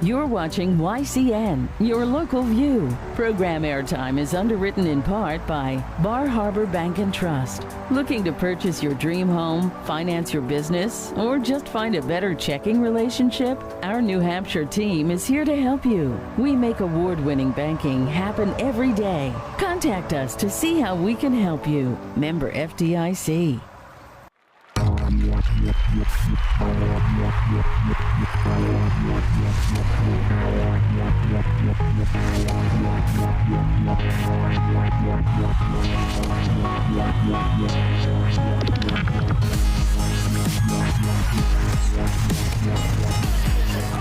You're watching YCN, your local view. Program airtime is underwritten in part by Bar Harbor Bank and Trust. Looking to purchase your dream home, finance your business, or just find a better checking relationship? Our New Hampshire team is here to help you. We make award-winning banking happen every day. Contact us to see how we can help you. Member FDIC.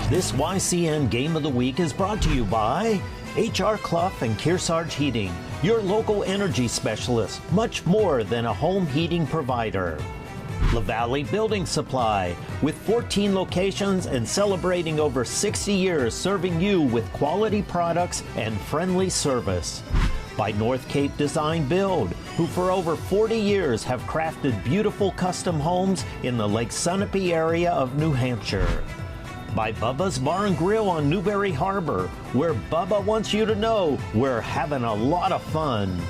This YCN Game of the Week is brought to you by H.R. Clough and Kearsarge Heating, your local energy specialist, much more than a home heating provider. La Valley Building Supply, with 14 locations and celebrating over 60 years serving you with quality products and friendly service. By North Cape Design Build, who for over 40 years have crafted beautiful custom homes in the Lake Sunapee area of New Hampshire. By Bubba's Bar and Grill on Newberry Harbor, where Bubba wants you to know we're having a lot of fun.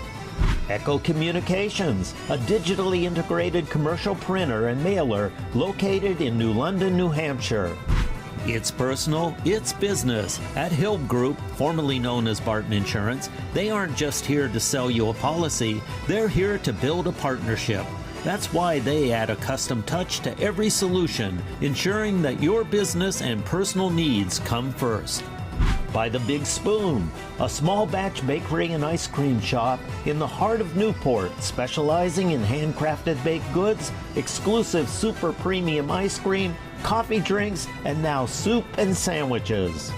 Echo Communications, a digitally integrated commercial printer and mailer located in New London, New Hampshire. It's personal, it's business. At Hilb Group, formerly known as Barton Insurance, they aren't just here to sell you a policy, they're here to build a partnership. That's why they add a custom touch to every solution, ensuring that your business and personal needs come first. By The Big Spoon, a small batch bakery and ice cream shop in the heart of Newport, specializing in handcrafted baked goods, exclusive super premium ice cream, coffee drinks, and now soup and sandwiches.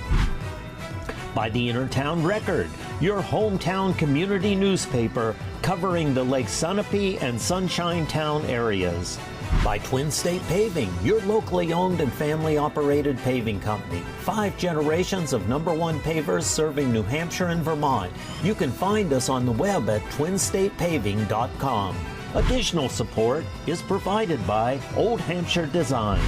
By The Innertown Record, your hometown community newspaper covering the Lake Sunapee and Sunshine Town areas. By Twin State Paving, your locally owned and family-operated paving company. 5 generations of #1 pavers serving New Hampshire and Vermont. You can find us on the web at twinstatepaving.com. Additional support is provided by Old Hampshire Design.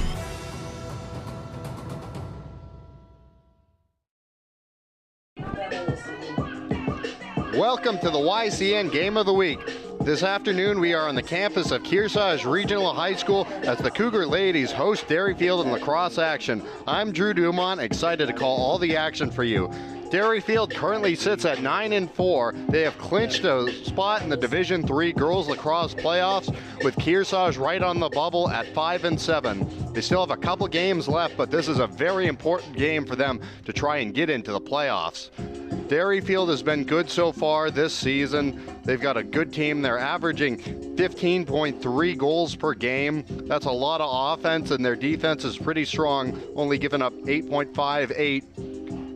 Welcome to the YCN Game of the Week. This afternoon, we are on the campus of Kearsarge Regional High School as the Cougar Ladies host Derryfield in lacrosse action. I'm Drew Dumont, excited to call all the action for you. Derryfield currently sits at 9-4. They have clinched a spot in the Division III girls lacrosse playoffs, with Kearsarge right on the bubble at 5-7. They still have a couple games left, but this is a very important game for them to try and get into the playoffs. Derryfield has been good so far this season. They've got a good team. They're averaging 15.3 goals per game. That's a lot of offense, and their defense is pretty strong, only giving up 8.58.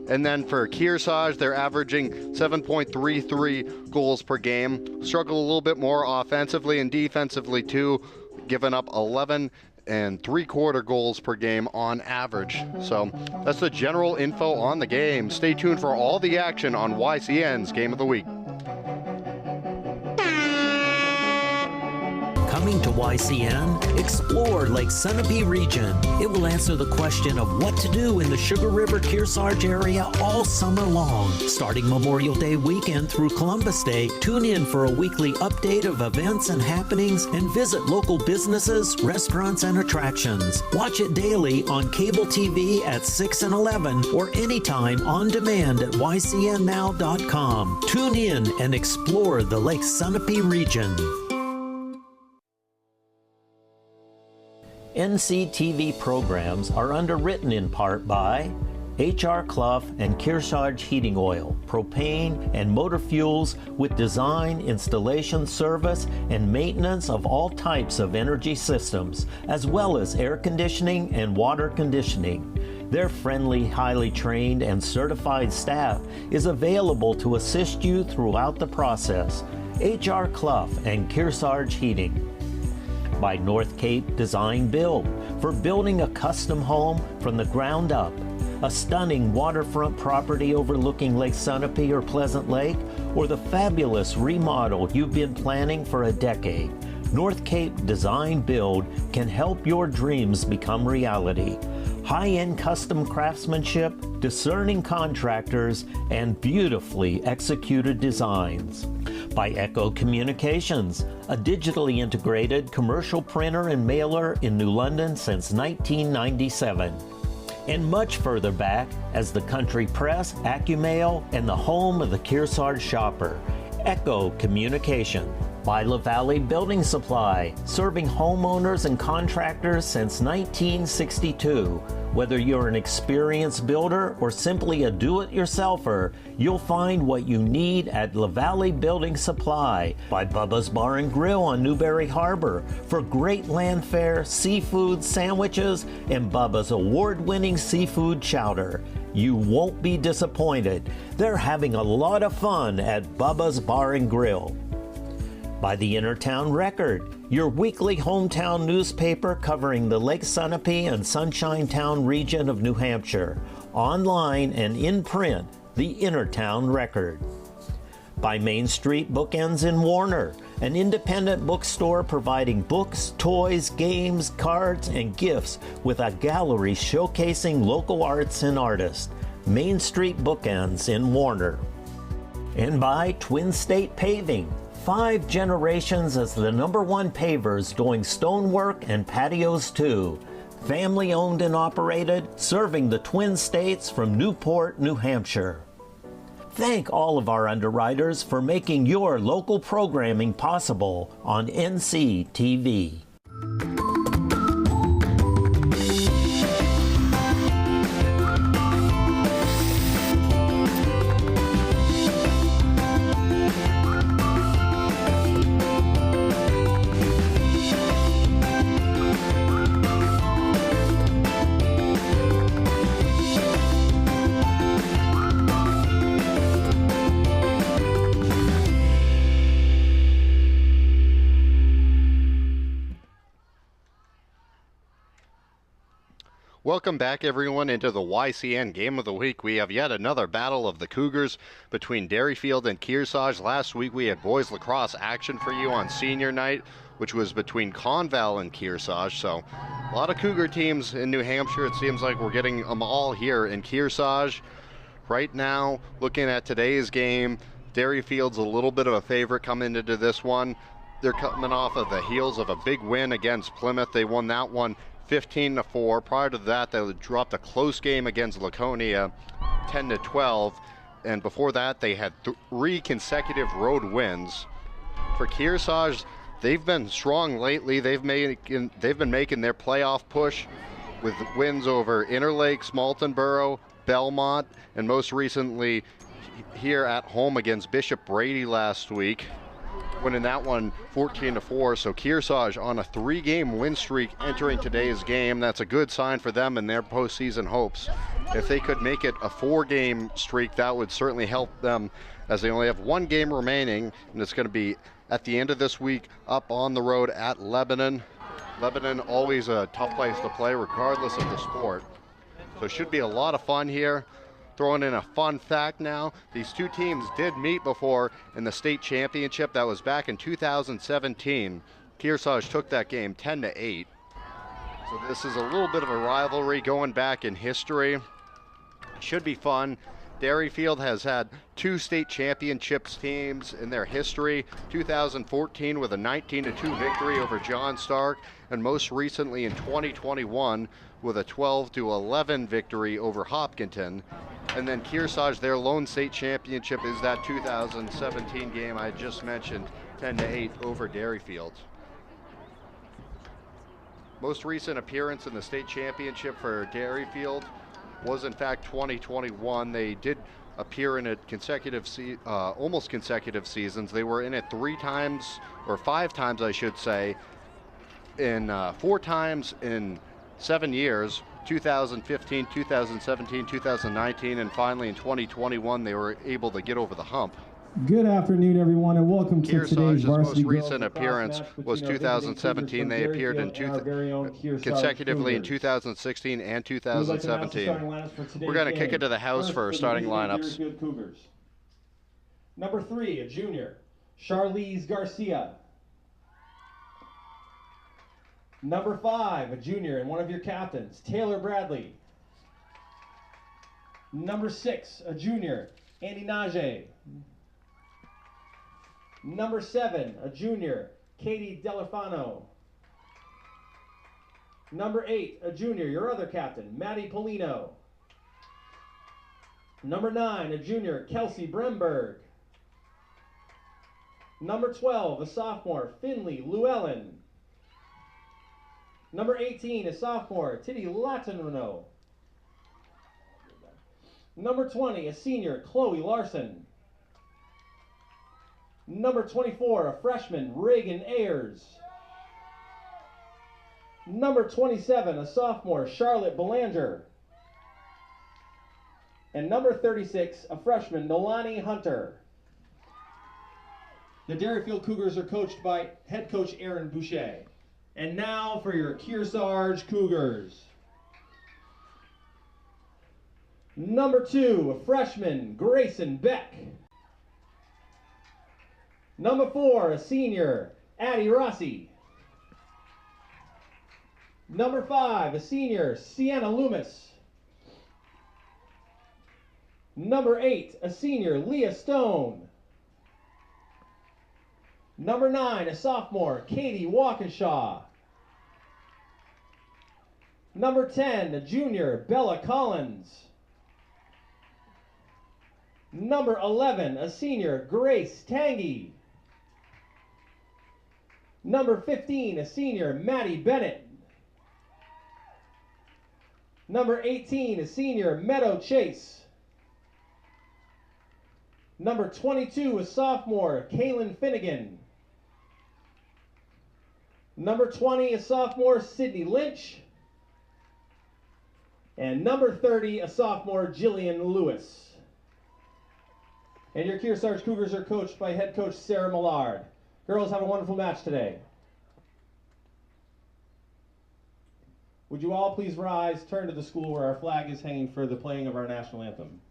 And then for Kearsarge, they're averaging 7.33 goals per game. Struggle a little bit more offensively and defensively too, giving up 11.75 goals per game on average. So that's the general info on the game. Stay tuned for all the action on YCN's Game of the Week. Coming to YCN, explore Lake Sunapee region. It will answer the question of what to do in the Sugar River Kearsarge area all summer long. Starting Memorial Day weekend through Columbus Day, tune in for a weekly update of events and happenings and visit local businesses, restaurants, and attractions. Watch it daily on cable TV at 6 and 11 or anytime on demand at ycnnow.com. Tune in and explore the Lake Sunapee region. NCTV programs are underwritten in part by H.R. Clough and Kearsarge Heating Oil, propane and motor fuels with design, installation, service, and maintenance of all types of energy systems, as well as air conditioning and water conditioning. Their friendly, highly trained, and certified staff is available to assist you throughout the process. H.R. Clough and Kearsarge Heating. By North Cape Design Build, for building a custom home from the ground up. A stunning waterfront property overlooking Lake Sunapee or Pleasant Lake, or the fabulous remodel you've been planning for a decade. North Cape Design Build can help your dreams become reality. high-end custom craftsmanship, discerning contractors, and beautifully executed designs. By Echo Communications, a digitally integrated commercial printer and mailer in New London since 1997. And much further back as the Country Press, AccuMail, and the home of the Kearsarge shopper, Echo Communication. By La Valley Building Supply, serving homeowners and contractors since 1962. Whether you're an experienced builder or simply a do-it-yourselfer, you'll find what you need at La Valley Building Supply. By Bubba's Bar and Grill on Newberry Harbor for great land fare, seafood, sandwiches, and Bubba's award-winning seafood chowder. You won't be disappointed. They're having a lot of fun at Bubba's Bar and Grill. By the Innertown Record, your weekly hometown newspaper covering the Lake Sunapee and Sunshine Town region of New Hampshire. Online and in print, the Innertown Record. By Main Street Bookends in Warner, an independent bookstore providing books, toys, games, cards, and gifts with a gallery showcasing local arts and artists. Main Street Bookends in Warner. And by Twin State Paving, 5 generations as the #1 pavers doing stonework and patios too. Family owned and operated, serving the Twin States from Newport, New Hampshire. Thank all of our underwriters for making your local programming possible on NCTV. Welcome back, everyone, into the YCN Game of the Week. We have yet another battle of the Cougars between Derryfield and Kearsarge. Last week we had boys lacrosse action for you on senior night, which was between Conval and Kearsarge. So a lot of Cougar teams in New Hampshire. It seems like we're getting them all here in Kearsarge. Right now, looking at today's game, Derryfield's a little bit of a favorite coming into this one. They're coming off of the heels of a big win against Plymouth. They won that one 15-4. Prior to that, they dropped a close game against Laconia, 10-12, and before that, they had 3 consecutive road wins. For Kearsarge, they've been strong lately. They've been making their playoff push with wins over Interlake, Maltonborough, Belmont, and most recently here at home against Bishop Brady last week, winning that one 14-4. So Kearsarge on a 3-game win streak entering today's game. That's a good sign for them and their postseason hopes. If they could make it a 4-game streak, that would certainly help them, as they only have 1 game remaining, and it's going to be at the end of this week up on the road at Lebanon. Lebanon, always a tough place to play regardless of the sport. So it should be a lot of fun here. Throwing in a fun fact now, these two teams did meet before in the state championship. That was back in 2017. Kearsarge took that game 10-8. So this is a little bit of a rivalry going back in history. Should be fun. Derryfield has had 2 state championships teams in their history. 2014 with a 19-2 victory over John Stark, and most recently in 2021 with a 12-11 victory over Hopkinton. And then Kearsarge, their lone state championship is that 2017 game I just mentioned, 10-8 over Derryfield. Most recent appearance in the state championship for Derryfield was in fact 2021. They did appear in it almost consecutive seasons. They were in it 3 times, or 5 times I should say, in 4 times in 7 years, 2015, 2017, 2019, and finally in 2021 they were able to get over the hump. Good afternoon, everyone, and welcome to today's varsity most recent appearance was 2017. They appeared in consecutively in 2016 and 2017. We're going to kick it to the house for starting lineups. Number 3, a junior, Charlize Garcia. Number 5, a junior and one of your captains, Taylor Bradley. Number 6, a junior, Andy Najee. Number 7, a junior, Katie Delafano. Number 8, a junior, your other captain, Maddie Polino. Number 9, a junior, Kelsey Bremberg. Number 12, a sophomore, Finley Llewellyn. Number 18, a sophomore, Titty Latino. Number 20, a senior, Chloe Larson. Number 24, a freshman, Reagan Ayers. Number 27, a sophomore, Charlotte Belanger. And number 36, a freshman, Nolani Hunter. The Derryfield Cougars are coached by head coach Aaron Boucher. And now for your Kearsarge Cougars. Number 2, a freshman, Grayson Beck. Number 4, a senior, Addie Rossi. Number 5, a senior, Sienna Loomis. Number 8, a senior, Leah Stone. Number 9, a sophomore, Katie Waukesha. Number 10, a junior, Bella Collins. Number 11, a senior, Grace Tangy. Number 15, a senior, Maddie Bennett. Number 18, a senior, Meadow Chase. Number 22, a sophomore, Kaylin Finnegan. Number 20, a sophomore, Sydney Lynch. And number 30, a sophomore, Jillian Lewis. And your Kearsarge Cougars are coached by head coach Sarah Millard. Girls, have a wonderful match today. Would you all please rise, turn to the school where our flag is hanging for the playing of our national anthem.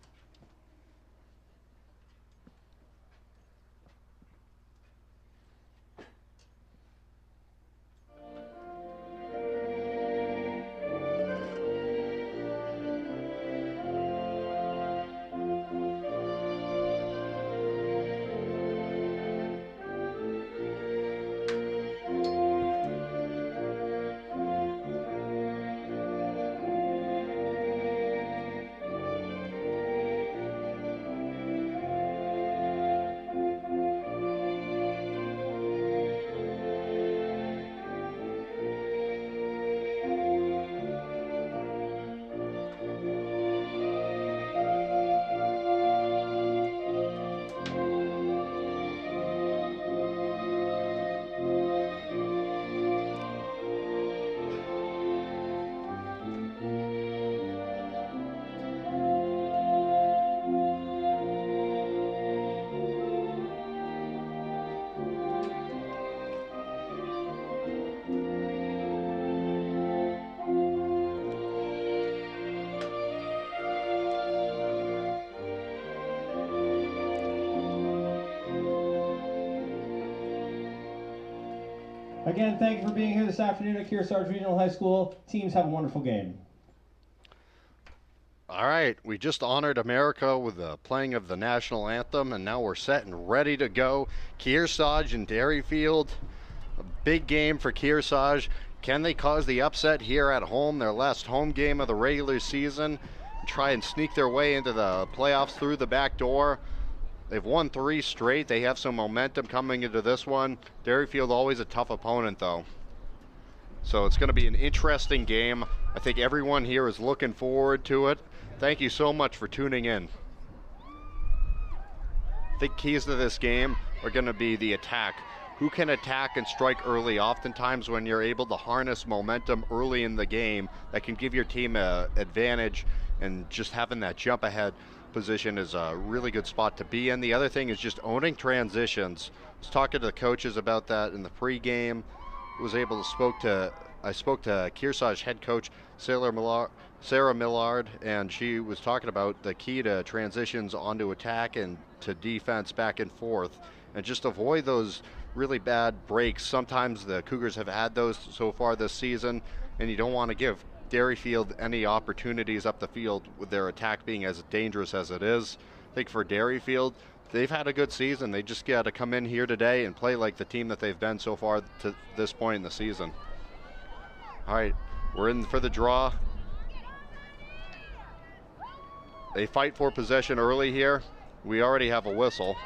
Again, thank you for being here this afternoon at Kearsarge Regional High School. Teams, have a wonderful game. All right, we just honored America with the playing of the national anthem, and now we're set and ready to go. Kearsarge and Derryfield, a big game for Kearsarge. Can they cause the upset here at home, their last home game of the regular season, and try and sneak their way into the playoffs through the back door? They've won 3 straight. They have some momentum coming into this one. Derryfield always a tough opponent, though. So it's going to be an interesting game. I think everyone here is looking forward to it. Thank you so much for tuning in. I think keys to this game are going to be the attack. Who can attack and strike early? Oftentimes when you're able to harness momentum early in the game, that can give your team an advantage, and just having that jump ahead position is a really good spot to be in. The other thing is just owning transitions. I was talking to the coaches about that in the pregame. I spoke to Kearsarge head coach Sarah Millard, and she was talking about the key to transitions onto attack and to defense back and forth, and just avoid those really bad breaks. Sometimes the Cougars have had those so far this season, and you don't want to give Derryfield any opportunities up the field with their attack being as dangerous as it is. I think for Derryfield, they've had a good season. They just got to come in here today and play like the team that they've been so far to this point in the season. All right, we're in for the draw. They fight for possession early here. We already have a whistle.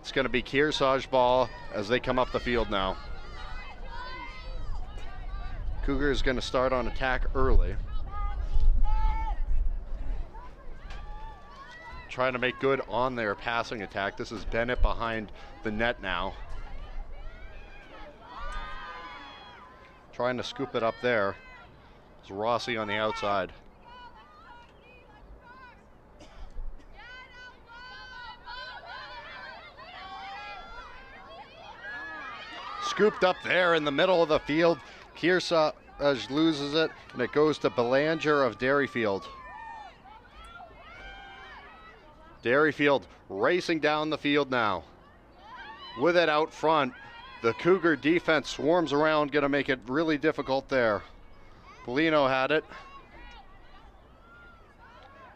It's going to be Kearsarge ball as they come up the field now. Cougar is going to start on attack early. Trying to make good on their passing attack. This is Bennett behind the net now. Trying to scoop it up there. It's Rossi on the outside. Scooped up there in the middle of the field. Kearsarge loses it, and it goes to Belanger of Derryfield. Derryfield racing down the field now. With it out front, the Cougar defense swarms around, going to make it really difficult there. Polino had it.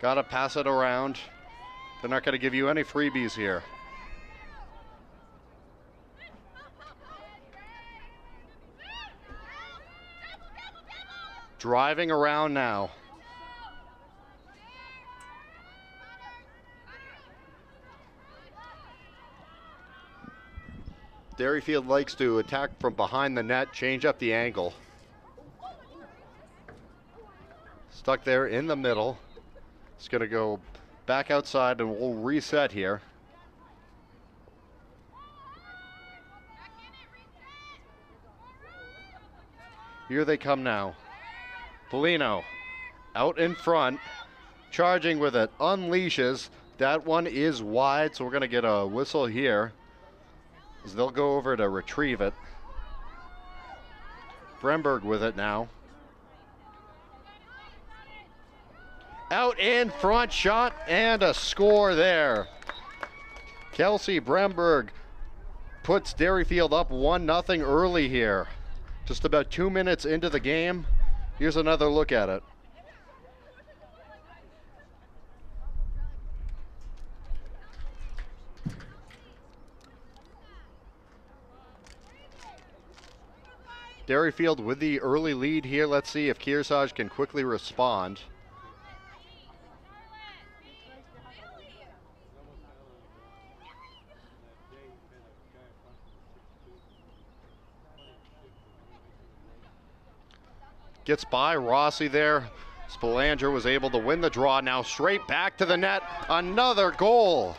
Got to pass it around. They're not going to give you any freebies here. Driving around now. Derryfield likes to attack from behind the net, change up the angle. Stuck there in the middle. It's going to go back outside and we'll reset here. Here they come now. Polino out in front, charging with it, unleashes. That one is wide, so we're going to get a whistle here as they'll go over to retrieve it. Bremberg with it now. Out in front, shot, and a score there. Kelsey Bremberg puts Derryfield up 1-0 early here. Just about 2 minutes into the game. Here's another look at it. Derryfield with the early lead here. Let's see if Kearsarge can quickly respond. Gets by Rossi there. Spalanger was able to win the draw. Now straight back to the net. Another goal.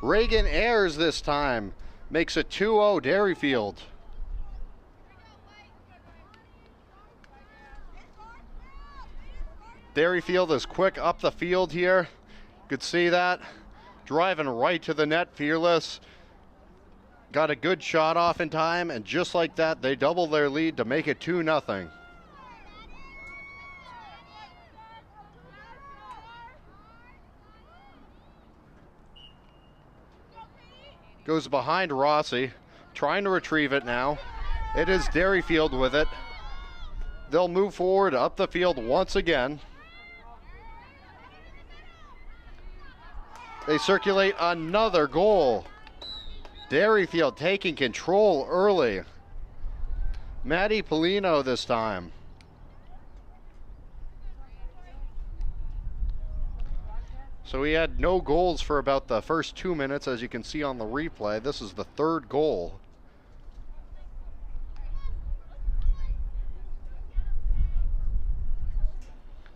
Reagan Ayers this time makes it 2-0 Derryfield. Derryfield is quick up the field here. You could see that. Driving right to the net, fearless. Got a good shot off in time, and just like that, they double their lead to make it 2-0. Goes behind Rossi, trying to retrieve it now. It is Derryfield with it. They'll move forward up the field once again. They circulate another goal. Derryfield taking control early. Matty Polino this time. So we had no goals for about the first 2 minutes, as you can see on the replay. This is the third goal.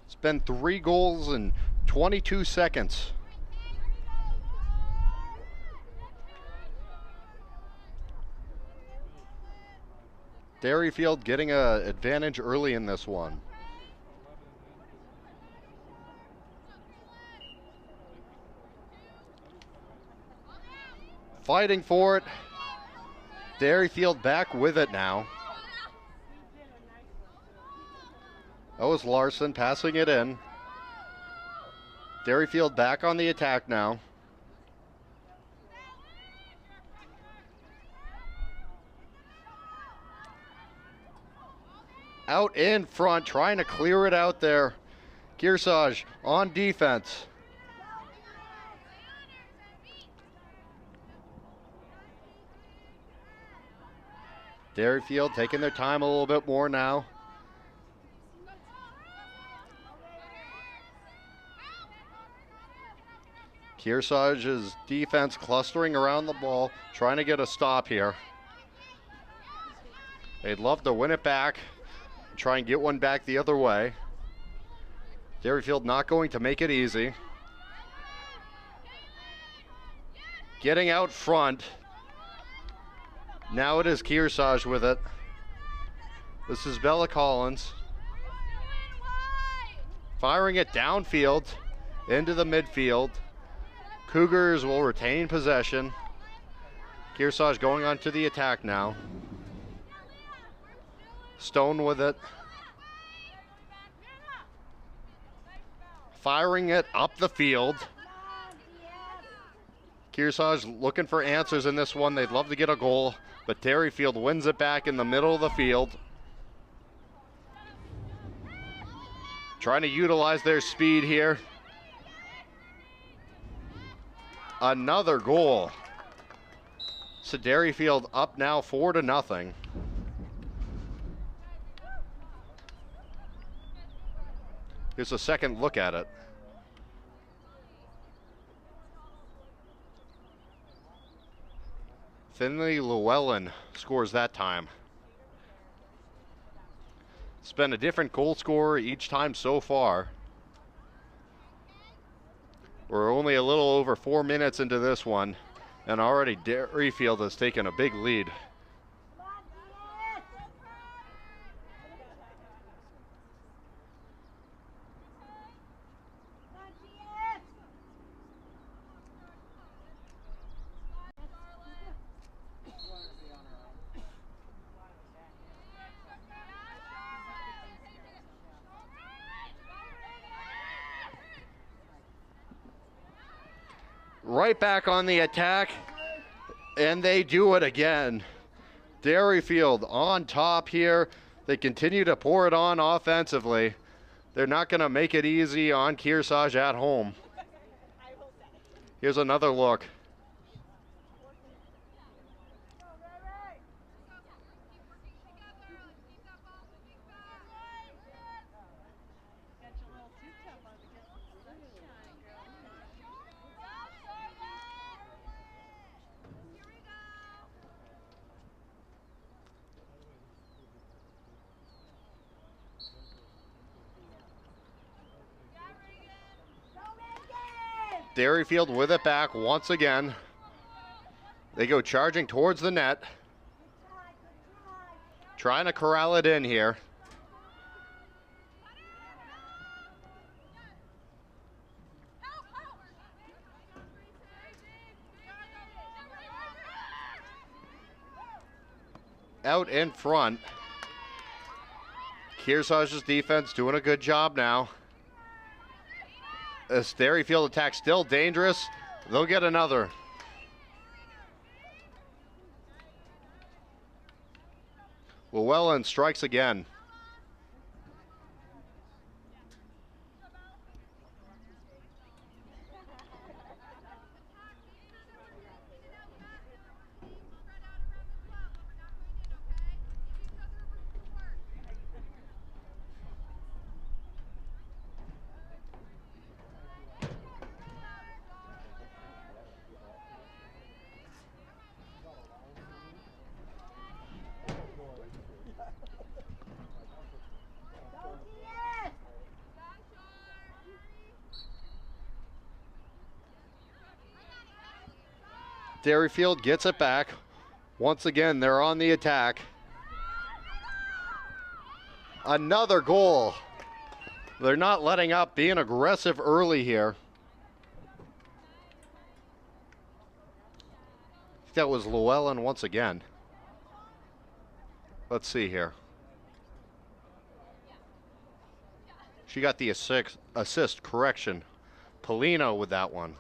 It's been 3 goals in 22 seconds. Derryfield getting an advantage early in this one. Fighting for it. Derryfield back with it now. That was Larson passing it in. Derryfield back on the attack now. Out in front, trying to clear it out there. Kearsarge on defense. Derryfield taking their time a little bit more now. Kearsarge's defense clustering around the ball, trying to get a stop here. They'd love to win it back, try and get one back the other way. Derryfield not going to make it easy. Getting out front. Now it is Kearsarge with it. This is Bella Collins. Firing it downfield into the midfield. Cougars will retain possession. Kearsarge going on to the attack now. Stone with it. Firing it up the field. Kearsarge looking for answers in this one. They'd love to get a goal, but Derryfield wins it back in the middle of the field. Trying to utilize their speed here. Another goal. So Derryfield up now 4-0. Here's a second look at it. Finley Llewellyn scores that time. It's been a different goal scorer each time so far. We're only a little over 4 minutes into this one, and already Derryfield has taken a big lead. Right back on the attack, and they do it again. Derryfield on top here. They continue to pour it on offensively. They're not going to make it easy on Kearsarge at home. Here's another look. Derryfield with it back once again. They go charging towards the net. Trying to corral it in here. Out in front. Kearsarge's defense doing a good job now. This Derryfield attack still dangerous. They'll get another. Llewellyn strikes again. Derryfield gets it back. Once again, they're on the attack. Another goal. They're not letting up, being aggressive early here. That was Llewellyn once again. Let's see here. She got the assist correction. Polino with that one.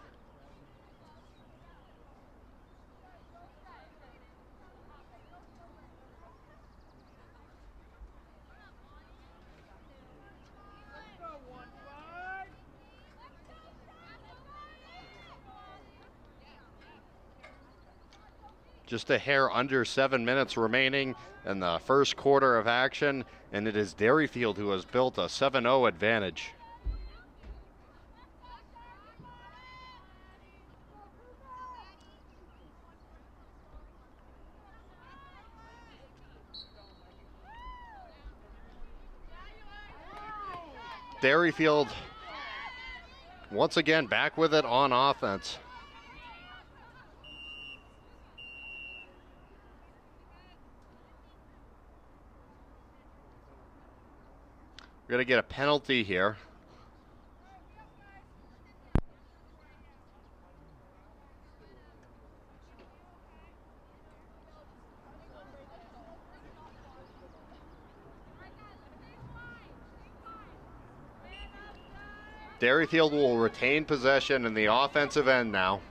Just a hair under 7 minutes remaining in the first quarter of action, and it is Derryfield who has built a 7-0 advantage. Derryfield once again back with it on offense. We're going to get a penalty here. Derryfield will retain possession in the offensive end now.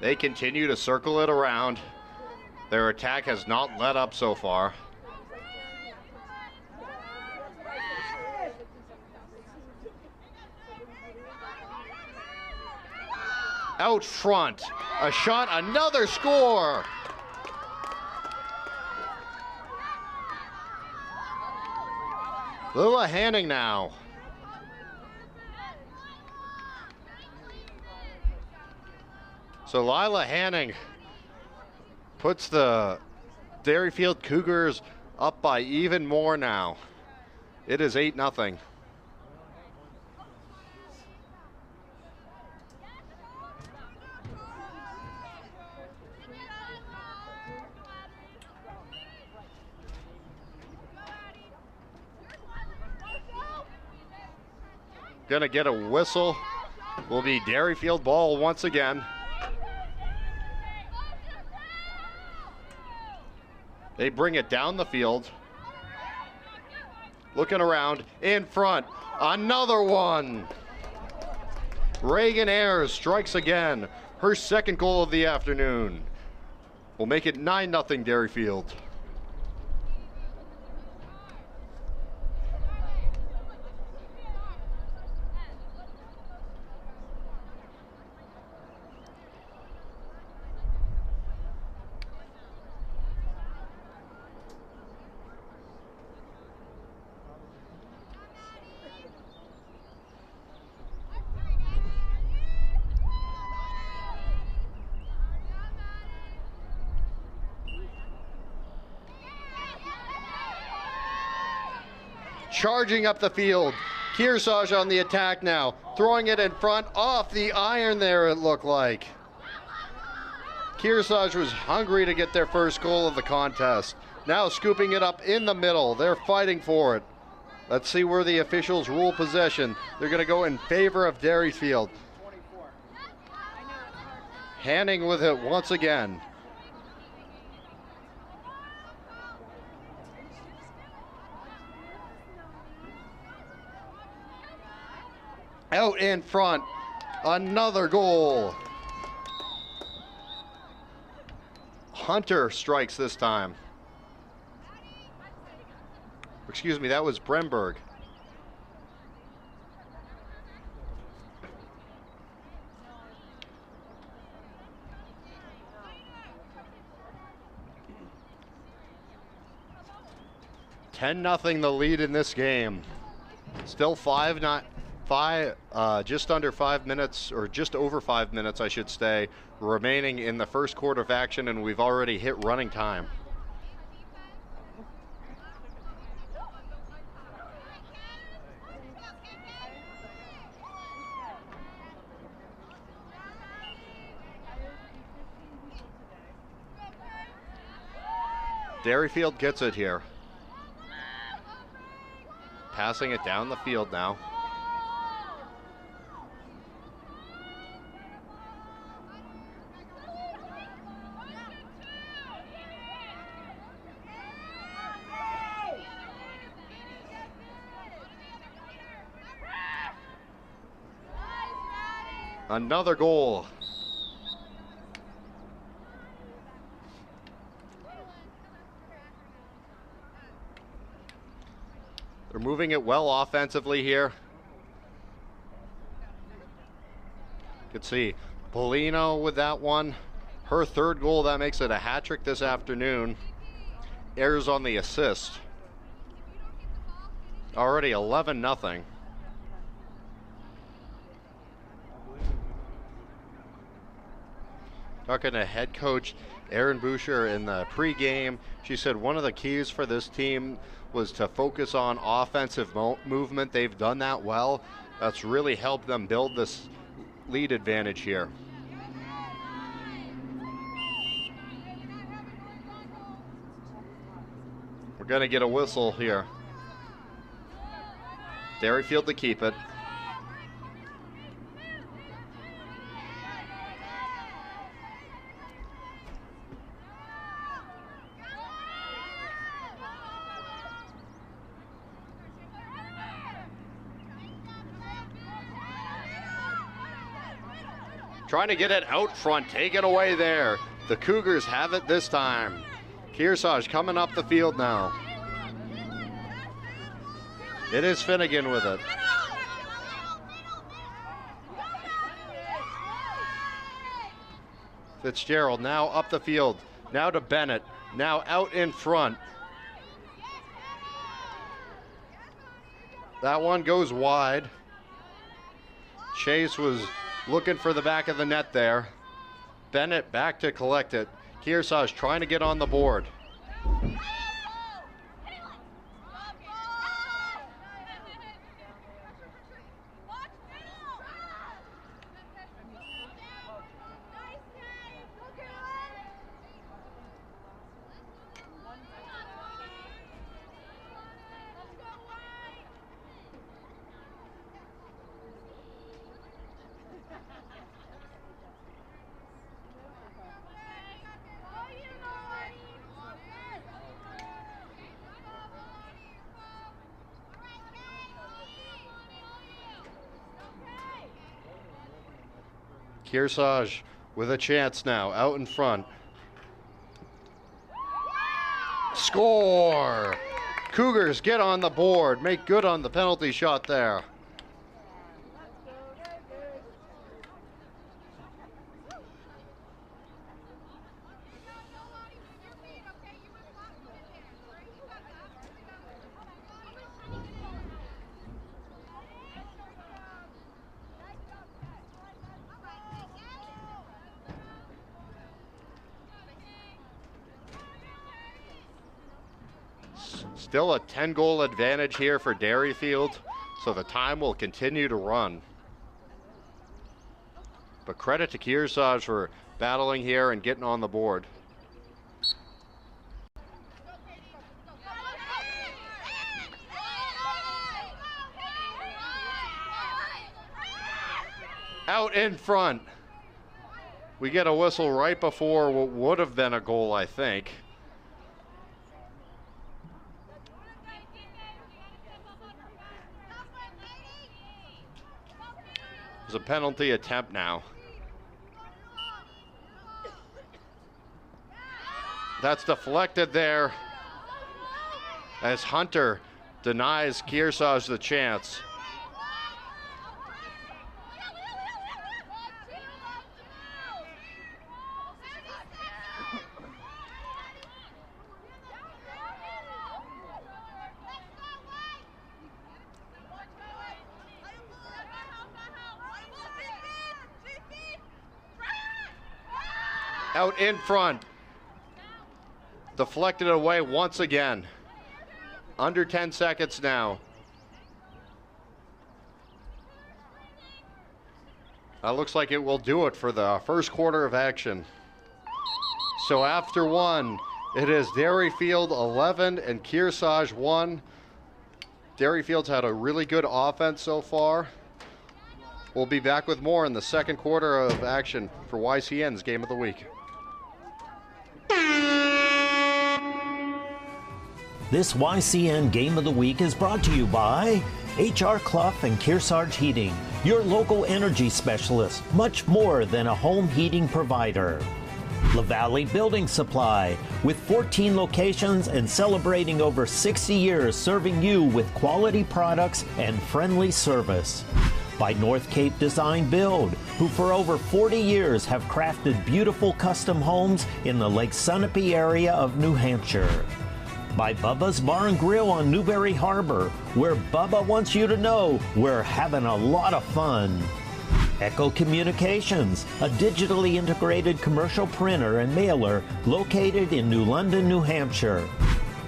They continue to circle it around. Their attack has not let up so far. Out front, a shot, another score. Lila Hanning now. So Lila Hanning puts the Derryfield Cougars up by even more now. It is 8-0. Gonna get a whistle. Will be Derryfield ball once again. They bring it down the field. Looking around, in front, another one. Reagan Ayers strikes again. Her second goal of the afternoon. Will make it 9-0 Derryfield. Charging up the field. Kearsarge on the attack now. Throwing it in front, off the iron there it looked like. Kearsarge was hungry to get their first goal of the contest. Now scooping it up in the middle. They're fighting for it. Let's see where the officials rule possession. They're going to go in favor of Derryfield. Hanning with it once again. Out in front, another goal. Hunter strikes this time. Excuse me, that was Bremberg. $10-0 the lead in this game. Still just under 5 minutes, or just over 5 minutes, I should say, remaining in the first quarter of action, and we've already hit running time. Derryfield gets it here. Passing it down the field now. Another goal. They're moving it well offensively here. You can see Polino with that one. her third goal. That makes it a hat trick this afternoon. Airs on the assist. Already 11-0. Talking to head coach Erin Boucher in the pregame, she said one of the keys for this team was to focus on offensive movement. They've done that well. That's really helped them build this lead advantage here. We're going to get a whistle here. Derryfield to keep it. Trying to get it out front, take it away there. The Cougars have it this time. Kearsarge coming up the field now. It is Finnegan with it. Fitzgerald now up the field. Now to Bennett. Now out in front. That one goes wide. Chase was looking for the back of the net there. Bennett back to collect it. Kearsarge trying to get on the board. Kearsarge with a chance now, out in front. Score! Cougars get on the board, make good on the penalty shot there. Still a 10-goal advantage here for Derryfield, so the time will continue to run. But credit to Kearsarge for battling here and getting on the board. Out in front. We get a whistle right before what would have been a goal, I think. It's a penalty attempt now. That's deflected there as Hunter denies Kearsarge the chance. Out in front. Deflected away once again. Under 10 seconds now. That looks like it will do it for the first quarter of action. So after one, it is Derryfield 11 and Kearsarge 1. Derryfield's had a really good offense so far. We'll be back with more in the second quarter of action for YCN's Game of the Week. This YCN Game of the Week is brought to you by HR Clough and Kearsarge Heating, your local energy specialist, much more than a home heating provider. La Valley Building Supply, with 14 locations and celebrating over 60 years serving you with quality products and friendly service. By North Cape Design Build, who for over 40 years have crafted beautiful custom homes in the Lake Sunapee area of New Hampshire. By Bubba's Bar and Grill on Newberry Harbor, where Bubba wants you to know we're having a lot of fun. Echo Communications, a digitally integrated commercial printer and mailer located in New London, New Hampshire.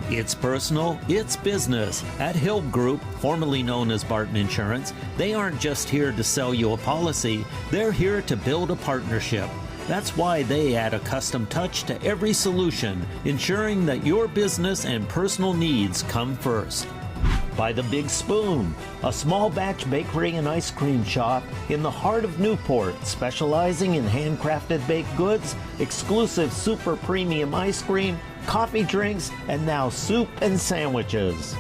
It's personal, it's business. At Hill Group, formerly known as Barton Insurance, they aren't just here to sell you a policy, they're here to build a partnership. That's why they add a custom touch to every solution, ensuring that your business and personal needs come first. By The Big Spoon, a small batch bakery and ice cream shop in the heart of Newport, specializing in handcrafted baked goods, exclusive super premium ice cream, coffee drinks, and now soup and sandwiches.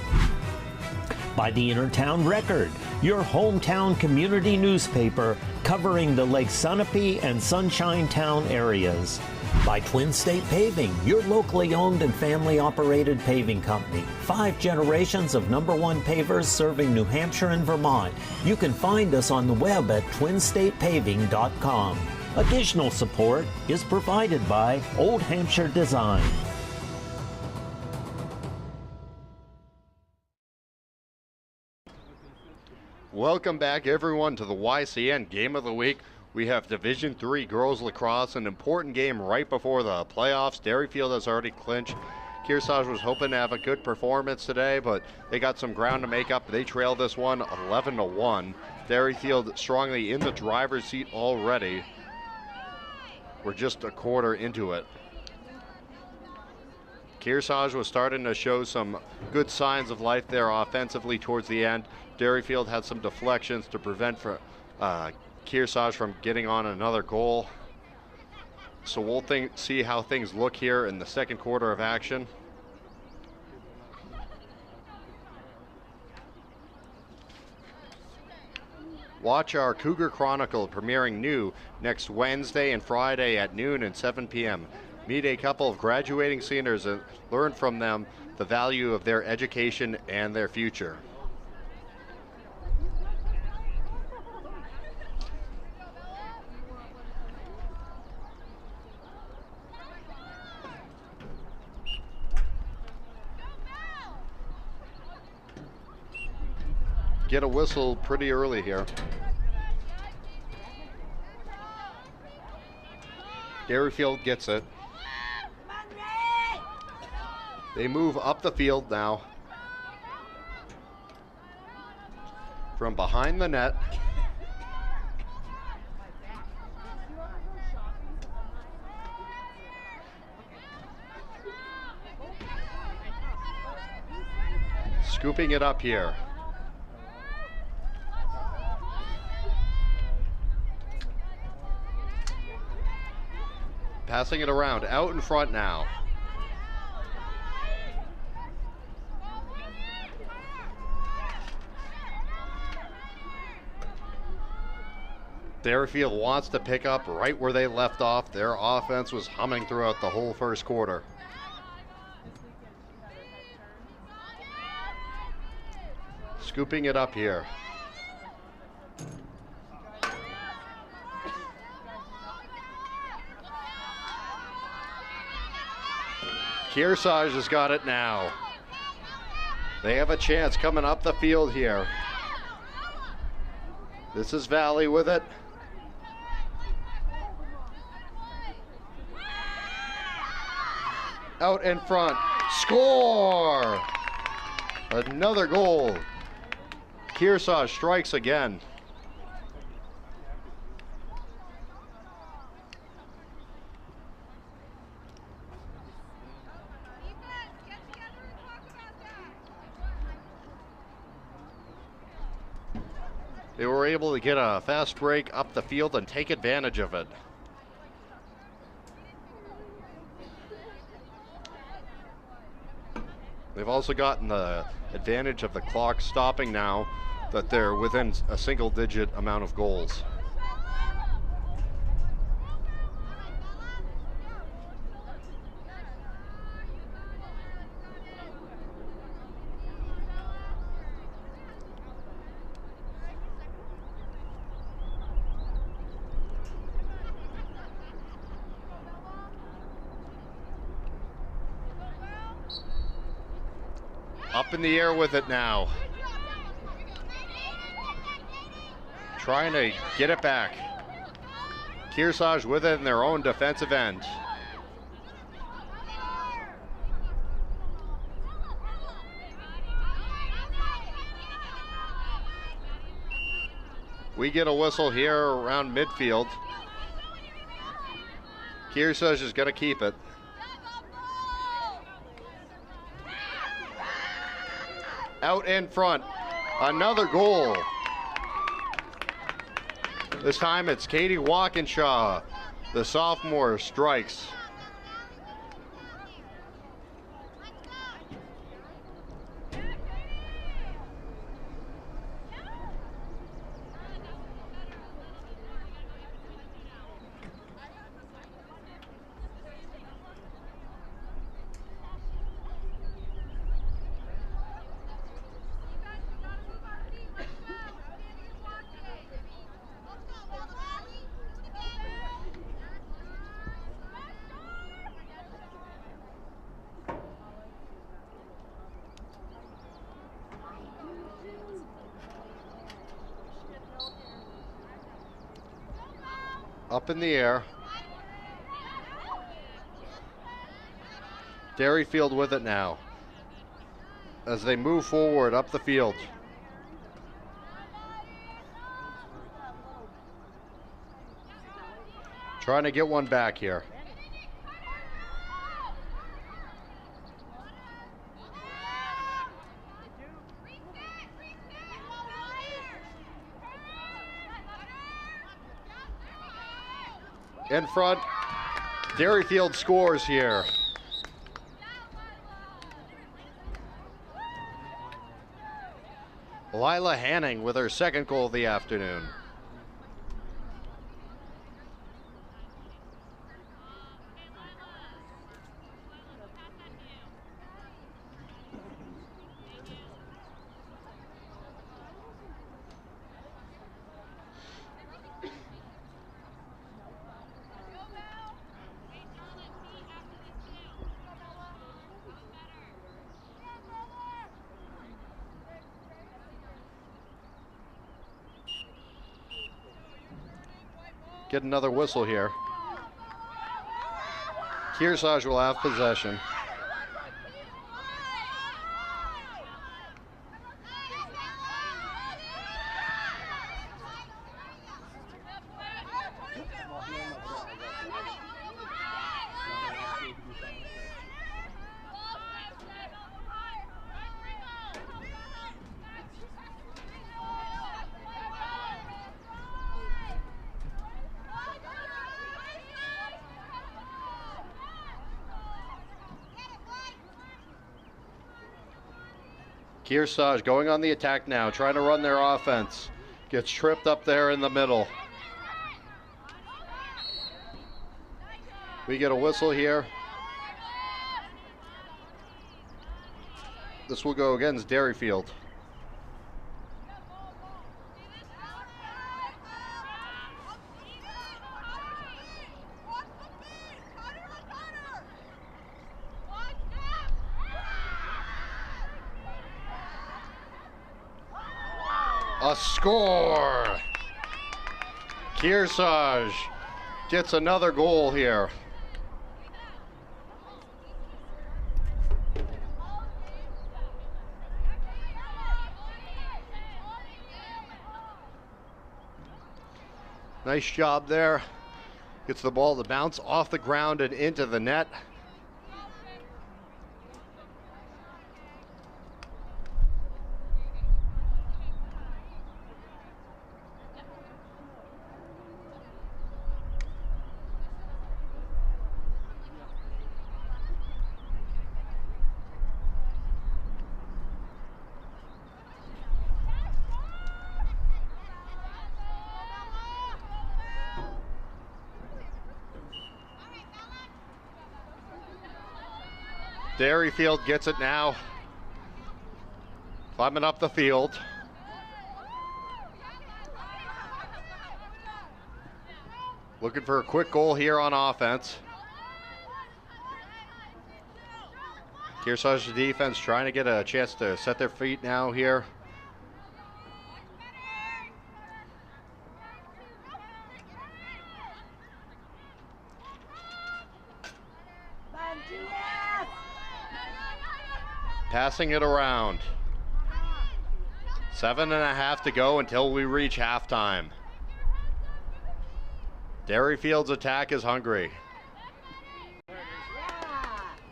By The Innertown Record, your hometown community newspaper covering the Lake Sunapee and Sunshine Town areas. By Twin State Paving, your locally owned and family-operated paving company. 5 generations of #1 pavers serving New Hampshire and Vermont. You can find us on the web at twinstatepaving.com. Additional support is provided by Old Hampshire Design. Welcome back, everyone, to the YCN Game of the Week. We have Division III girls lacrosse, an important game right before the playoffs. Derryfield has already clinched. Kearsarge was hoping to have a good performance today, but they got some ground to make up. They trailed this one 11-1. Derryfield strongly in the driver's seat already. We're just a quarter into it. Kearsarge was starting to show some good signs of life there offensively towards the end. Derryfield had some deflections to prevent Kearsarge from getting on another goal. So we'll see how things look here in the second quarter of action. Watch our Cougar Chronicle premiering new next Wednesday and Friday at noon and 7 p.m. Meet a couple of graduating seniors and learn from them the value of their education and their future. Get a whistle pretty early here. Derryfield gets it. They move up the field now. From behind the net. Scooping it up here. Passing it around, out in front now. Derryfield wants to pick up right where they left off. Their offense was humming throughout the whole first quarter. Scooping it up here. Kearsarge has got it now. They have a chance coming up the field here. This is Valley with it. Out in front. Score! Another goal. Kearsarge strikes again. They were able to get a fast break up the field and take advantage of it. They've also gotten the advantage of the clock stopping now that they're within a single-digit amount of goals. Up in the air with it now. Trying to get it back. Kearsarge with it in their own defensive end. We get a whistle here around midfield. Kearsarge is going to keep it. Out in front, another goal. This time it's Katie Walkinshaw, the sophomore, strikes. Up in the air. Derryfield with it now as they move forward up the field. Trying to get one back here. In front, Derryfield scores here. Lila Hanning with her second goal of the afternoon. Get another whistle here. Kearsarge will have possession. Kearsarge going on the attack now, trying to run their offense. Gets tripped up there in the middle. We get a whistle here. This will go against Derryfield. A score! Kearsarge gets another goal here. Nice job there. Gets the ball to bounce off the ground and into the net. Derryfield gets it now. Climbing up the field. Looking for a quick goal here on offense. Kearsarge defense trying to get a chance to set their feet now here. Passing it around. 7.5 to go until we reach halftime. Derryfield's attack is hungry.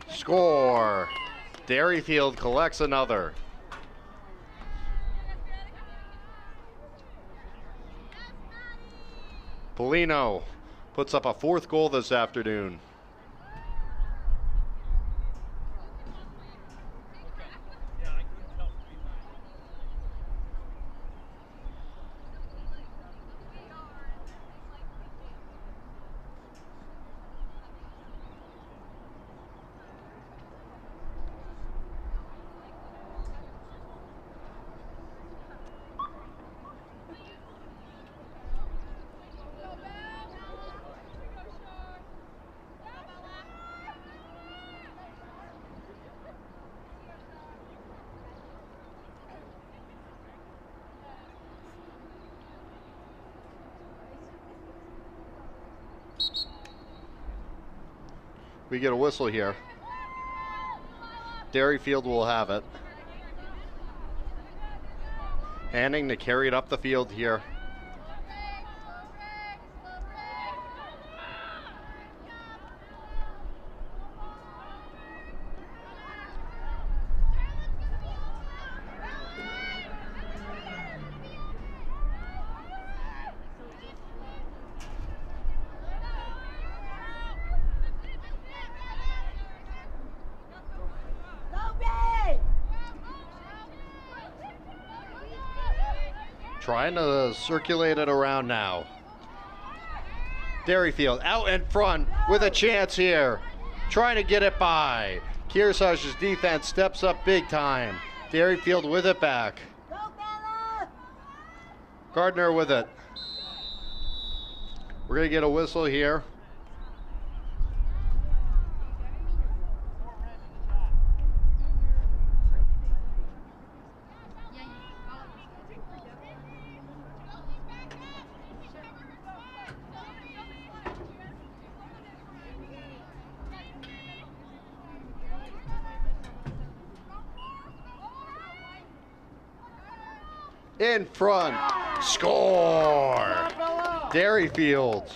Score! Derryfield collects another. Polino puts up a 4th goal this afternoon. We get a whistle here. Derryfield will have it. Handing to carry it up the field here. Trying to circulate it around now. Derryfield out in front with a chance here. Trying to get it by. Kearsarge's defense steps up big time. Derryfield with it back. Gardner with it. We're going to get a whistle here. In front, score! Derryfield.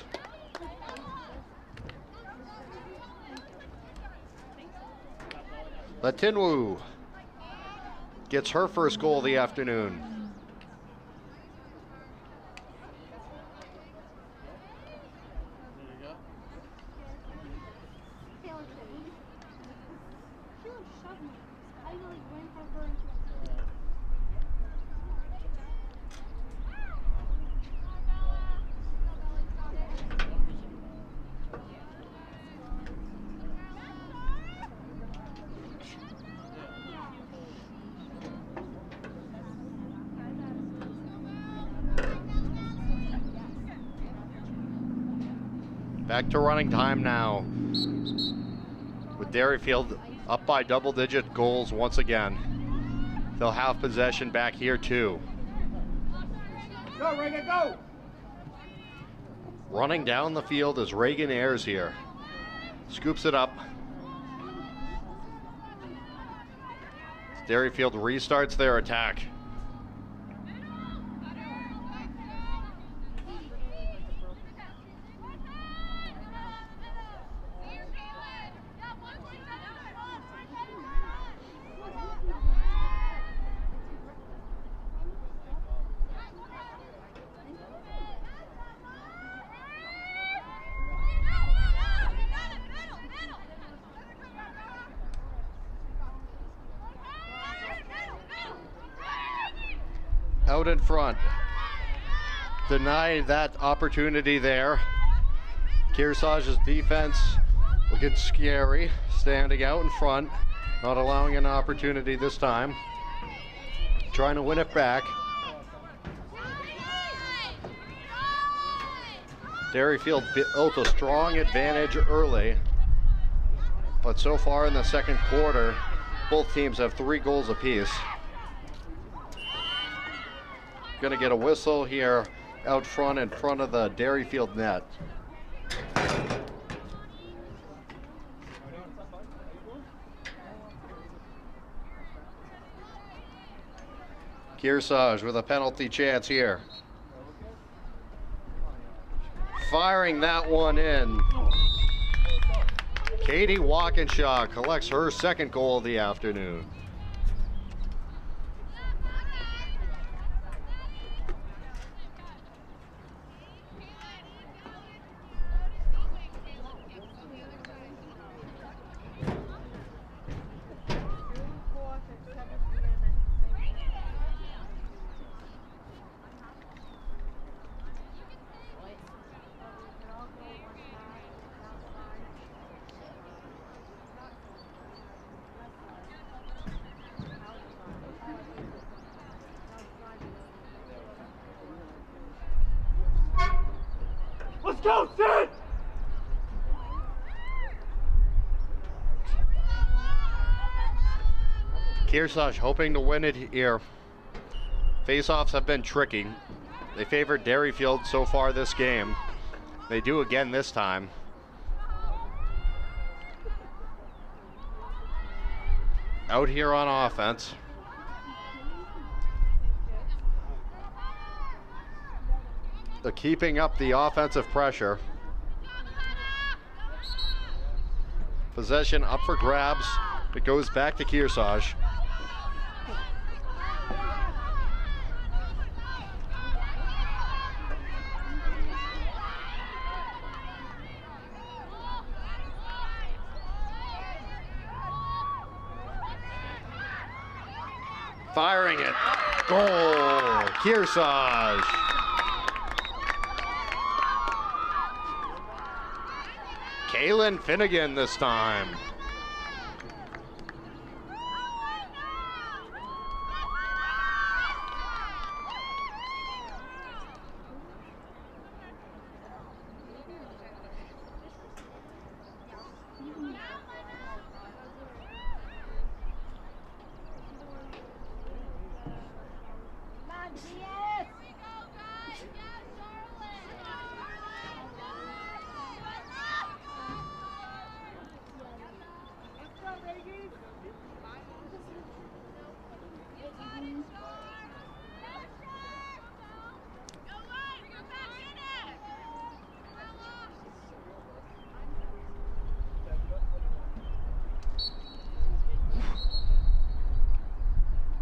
Latinwu gets her first goal of the afternoon. Back to running time now, with Derryfield up by double-digit goals once again. They'll have possession back here too. Go, Reagan, go! Running down the field is Reagan Ayers here. Scoops it up. Derryfield restarts their attack. Out in front. Denied that opportunity there. Kearsarge's defense looking scary, standing out in front, not allowing an opportunity this time. Trying to win it back. Derryfield built a strong advantage early, but so far in the second quarter, Both teams have 3 goals apiece. Going to get a whistle here out front in front of the Derryfield net. Kearsarge with a penalty chance here. Firing that one in. Katie Walkinshaw collects her 2nd goal of the afternoon. Let's go, Sid! Kearsarge hoping to win it here. Face-offs have been tricky. They favored Derryfield so far this game. They do again this time. Out here on offense. They're keeping up the offensive pressure. Possession up for grabs. It goes back to Kearsarge. Firing it. Goal. Kearsarge. Kaylin Finnegan this time.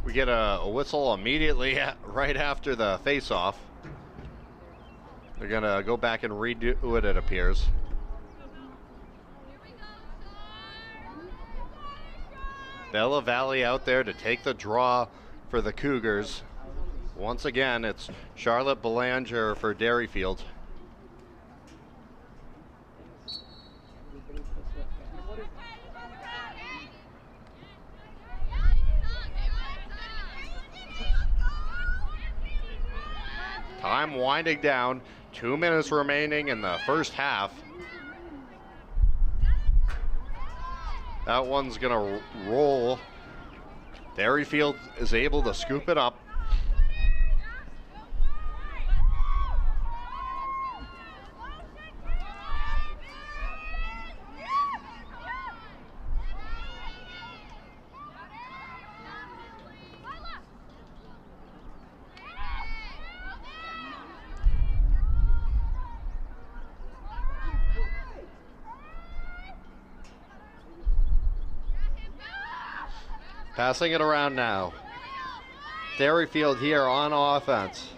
We get a whistle immediately right after the face-off. They're gonna go back and redo it appears. Bella Valley out there to take the draw for the Cougars. Once again, it's Charlotte Belanger for Derryfield. Time winding down, 2 minutes remaining in the first half. That one's gonna roll. Derryfield is able to scoop it up. Passing it around now. Derryfield here on offense.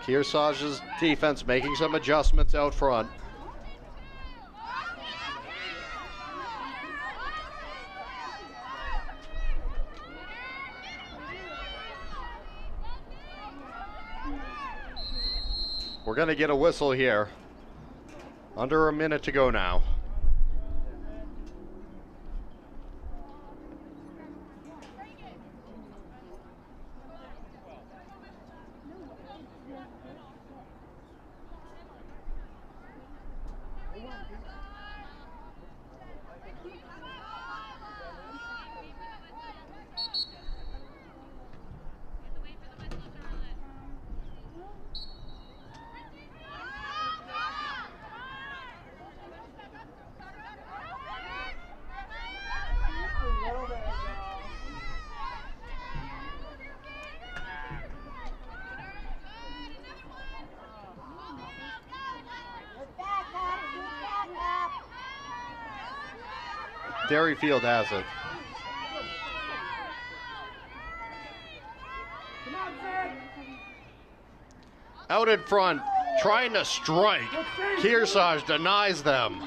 Kearsarge's defense making some adjustments out front. We're going to get a whistle here. Under a minute to go now. Derryfield has it. Out in front, trying to strike. Kearsarge denies them.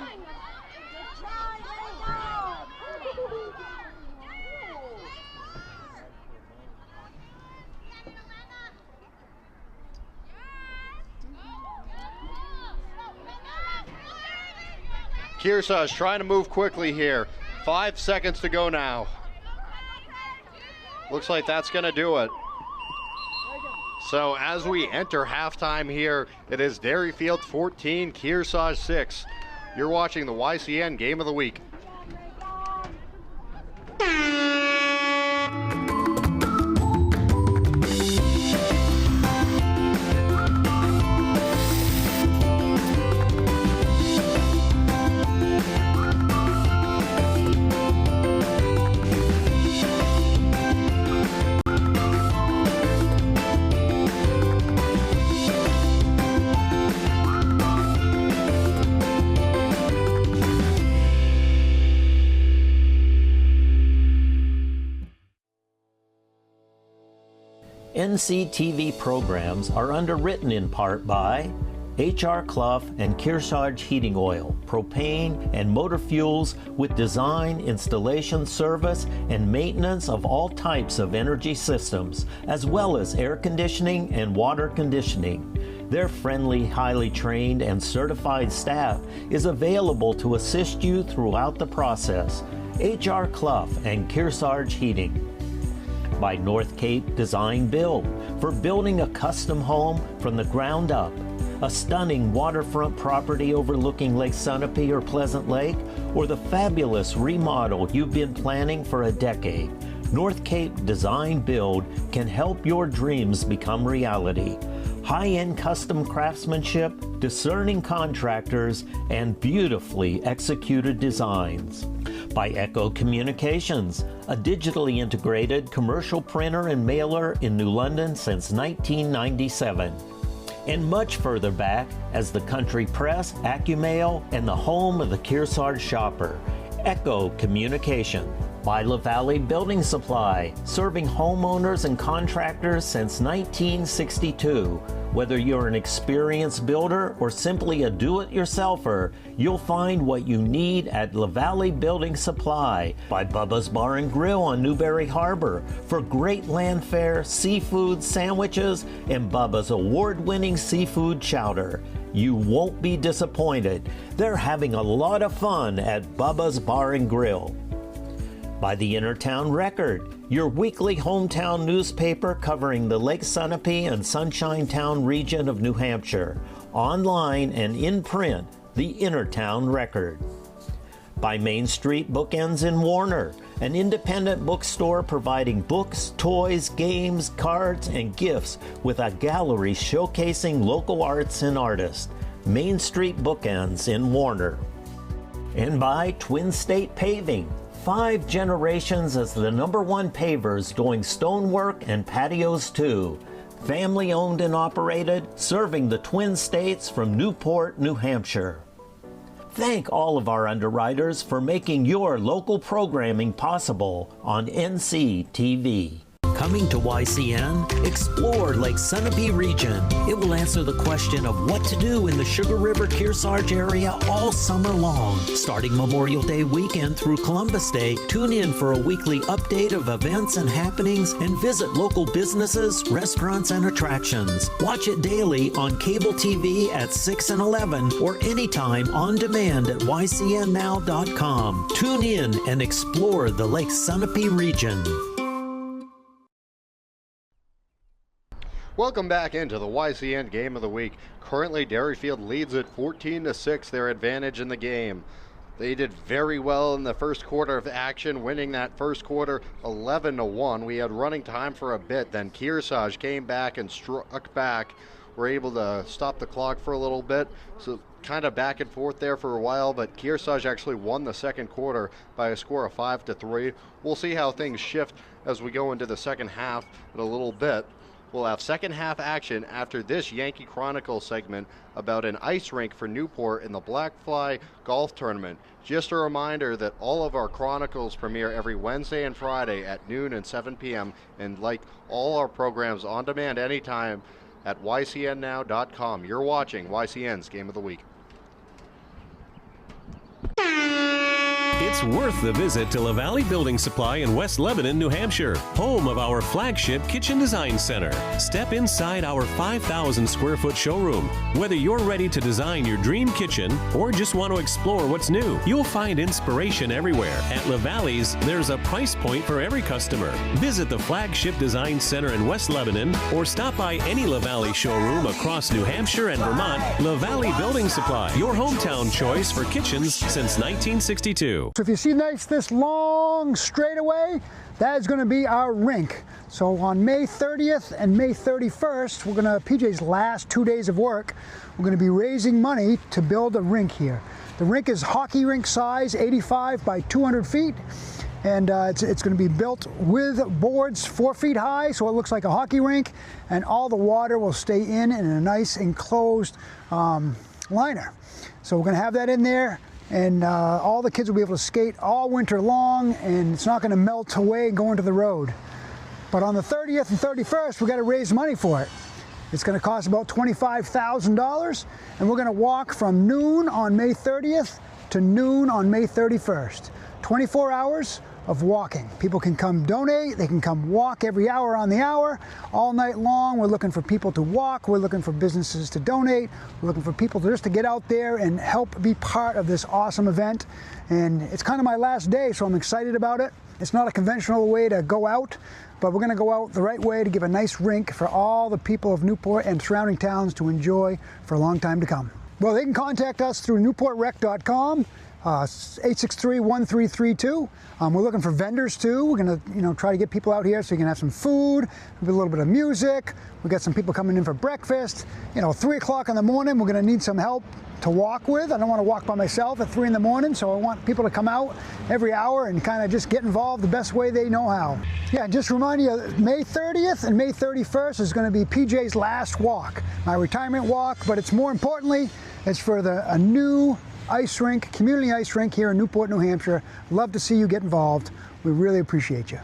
Kearsarge trying to move quickly here. 5 seconds to go now. Looks like that's going to do it. So as we enter halftime here, it is Derryfield 14, Kearsarge 6. You're watching the YCN Game of the Week. NCTV programs are underwritten in part by H.R. Clough and Kearsarge Heating Oil, propane and motor fuels with design, installation, service, and maintenance of all types of energy systems, as well as air conditioning and water conditioning. Their friendly, highly trained, and certified staff is available to assist you throughout the process. H.R. Clough and Kearsarge Heating. By North Cape Design Build, for building a custom home from the ground up. A stunning waterfront property overlooking Lake Sunapee or Pleasant Lake, or the fabulous remodel you've been planning for a decade. North Cape Design Build can help your dreams become reality. High-end custom craftsmanship, discerning contractors, and beautifully executed designs. By Echo Communications, a digitally integrated commercial printer and mailer in New London since 1997. And much further back as the Country Press, AccuMail, and the home of the Kearsarge shopper, Echo Communication. By La Valley Building Supply, serving homeowners and contractors since 1962. Whether you're an experienced builder or simply a do-it-yourselfer, you'll find what you need at La Valley Building Supply. By Bubba's Bar and Grill on Newberry Harbor for great land fare, seafood, sandwiches, and Bubba's award-winning seafood chowder. You won't be disappointed. They're having a lot of fun at Bubba's Bar and Grill. By the Innertown Record, your weekly hometown newspaper covering the Lake Sunapee and Sunshine Town region of New Hampshire. Online and in print, the Innertown Record. By Main Street Bookends in Warner, an independent bookstore providing books, toys, games, cards, and gifts with a gallery showcasing local arts and artists. Main Street Bookends in Warner. And by Twin State Paving, 5 generations as the #1 pavers doing stonework and patios too. Family owned and operated, serving the Twin States from Newport, New Hampshire. Thank all of our underwriters for making your local programming possible on NCTV. Coming to YCN, explore Lake Sunapee region. It will answer the question of what to do in the Sugar River Kearsarge area all summer long. Starting Memorial Day weekend through Columbus Day, tune in for a weekly update of events and happenings and visit local businesses, restaurants, and attractions. Watch it daily on cable TV at 6 and 11 or anytime on demand at ycnnow.com. Tune in and explore the Lake Sunapee region. Welcome back into the YCN Game of the Week. Currently, Derryfield leads at 14-6, their advantage in the game. They did very well in the first quarter of action, winning that first quarter 11-1. We had running time for a bit, then Kearsarge came back and struck back. Were able to stop the clock for a little bit, so kind of back and forth there for a while, but Kearsarge actually won the second quarter by a score of 5-3. We'll see how things shift as we go into the second half in a little bit. We'll have second half action after this Yankee Chronicle segment about an ice rink for Newport in the Blackfly Golf Tournament. Just a reminder that all of our Chronicles premiere every Wednesday and Friday at noon and 7 p.m. and like all our programs on demand anytime at ycnnow.com. You're watching YCN's Game of the Week. It's worth the visit to La Valley Building Supply in West Lebanon, New Hampshire, home of our flagship Kitchen Design Center. Step inside our 5,000 square foot showroom. Whether you're ready to design your dream kitchen or just want to explore what's new, you'll find inspiration everywhere. At La Valley's, there's a price point for every customer. Visit the flagship Design Center in West Lebanon or stop by any La Valley showroom across New Hampshire and Vermont. La Valley Building Supply, your hometown choice for kitchens since 1962. So if you see this long straightaway, that is going to be our rink. So on May 30th and May 31st, we're going to, PJ's last 2 days of work, we're going to be raising money to build a rink here. The rink is hockey rink size, 85 by 200 feet. And it's going to be built with boards 4 feet high, so it looks like a hockey rink. And all the water will stay in a nice enclosed liner. So we're going to have that in there. And all the kids will be able to skate all winter long, and it's not going to melt away and go into the road. But on the 30th and 31st, we've got to raise money for it. It's going to cost about $25,000, and we're going to walk from noon on May 30th to noon on May 31st. 24 hours of walking. People can come donate, they can come walk every hour on the hour, all night long. We're looking for people to walk, we're looking for businesses to donate, we're looking for people just to get out there and help be part of this awesome event. And it's kind of my last day, so I'm excited about it. It's not a conventional way to go out, but we're going to go out the right way to give a nice rink for all the people of Newport and surrounding towns to enjoy for a long time to come. Well, they can contact us through newportrec.com. 863-1332. We're looking for vendors too. We're going to, try to get people out here so you can have some food, a little bit of music. We got some people coming in for breakfast. 3 o'clock in the morning, we're going to need some help to walk with. I don't want to walk by myself at 3 in the morning, so I want people to come out every hour and kind of just get involved the best way they know how. Yeah, just remind you, May 30th and May 31st is going to be PJ's last walk, my retirement walk, but it's more importantly, it's for a new ice rink, community ice rink here in Newport, New Hampshire. Love to see you get involved. We really appreciate you.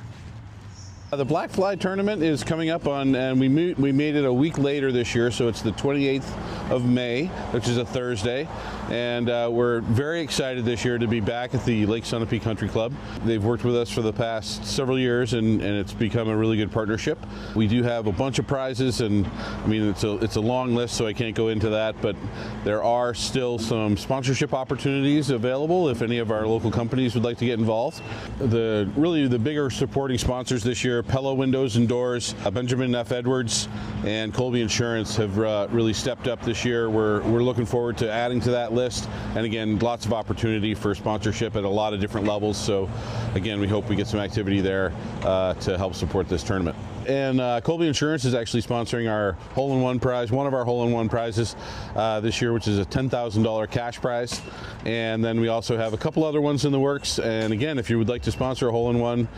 The Black Fly tournament is coming up and we made it a week later this year, so it's the 28th of May, which is a Thursday, and we're very excited this year to be back at the Lake Sunapee Country Club. They've worked with us for the past several years, and it's become a really good partnership. We do have a bunch of prizes, and I mean it's a long list, so I can't go into that, but there are still some sponsorship opportunities available if any of our local companies would like to get involved. Really the bigger supporting sponsors this year, Pella Windows and Doors, Benjamin F. Edwards, and Colby Insurance have really stepped up this year. We're looking forward to adding to that list, and again, lots of opportunity for sponsorship at a lot of different levels. So again, we hope we get some activity there to help support this tournament. And Colby Insurance is actually sponsoring our hole-in-one prize, one of our hole-in-one prizes this year, which is a $10,000 cash prize. And then we also have a couple other ones in the works. And again, if you would like to sponsor a hole-in-one,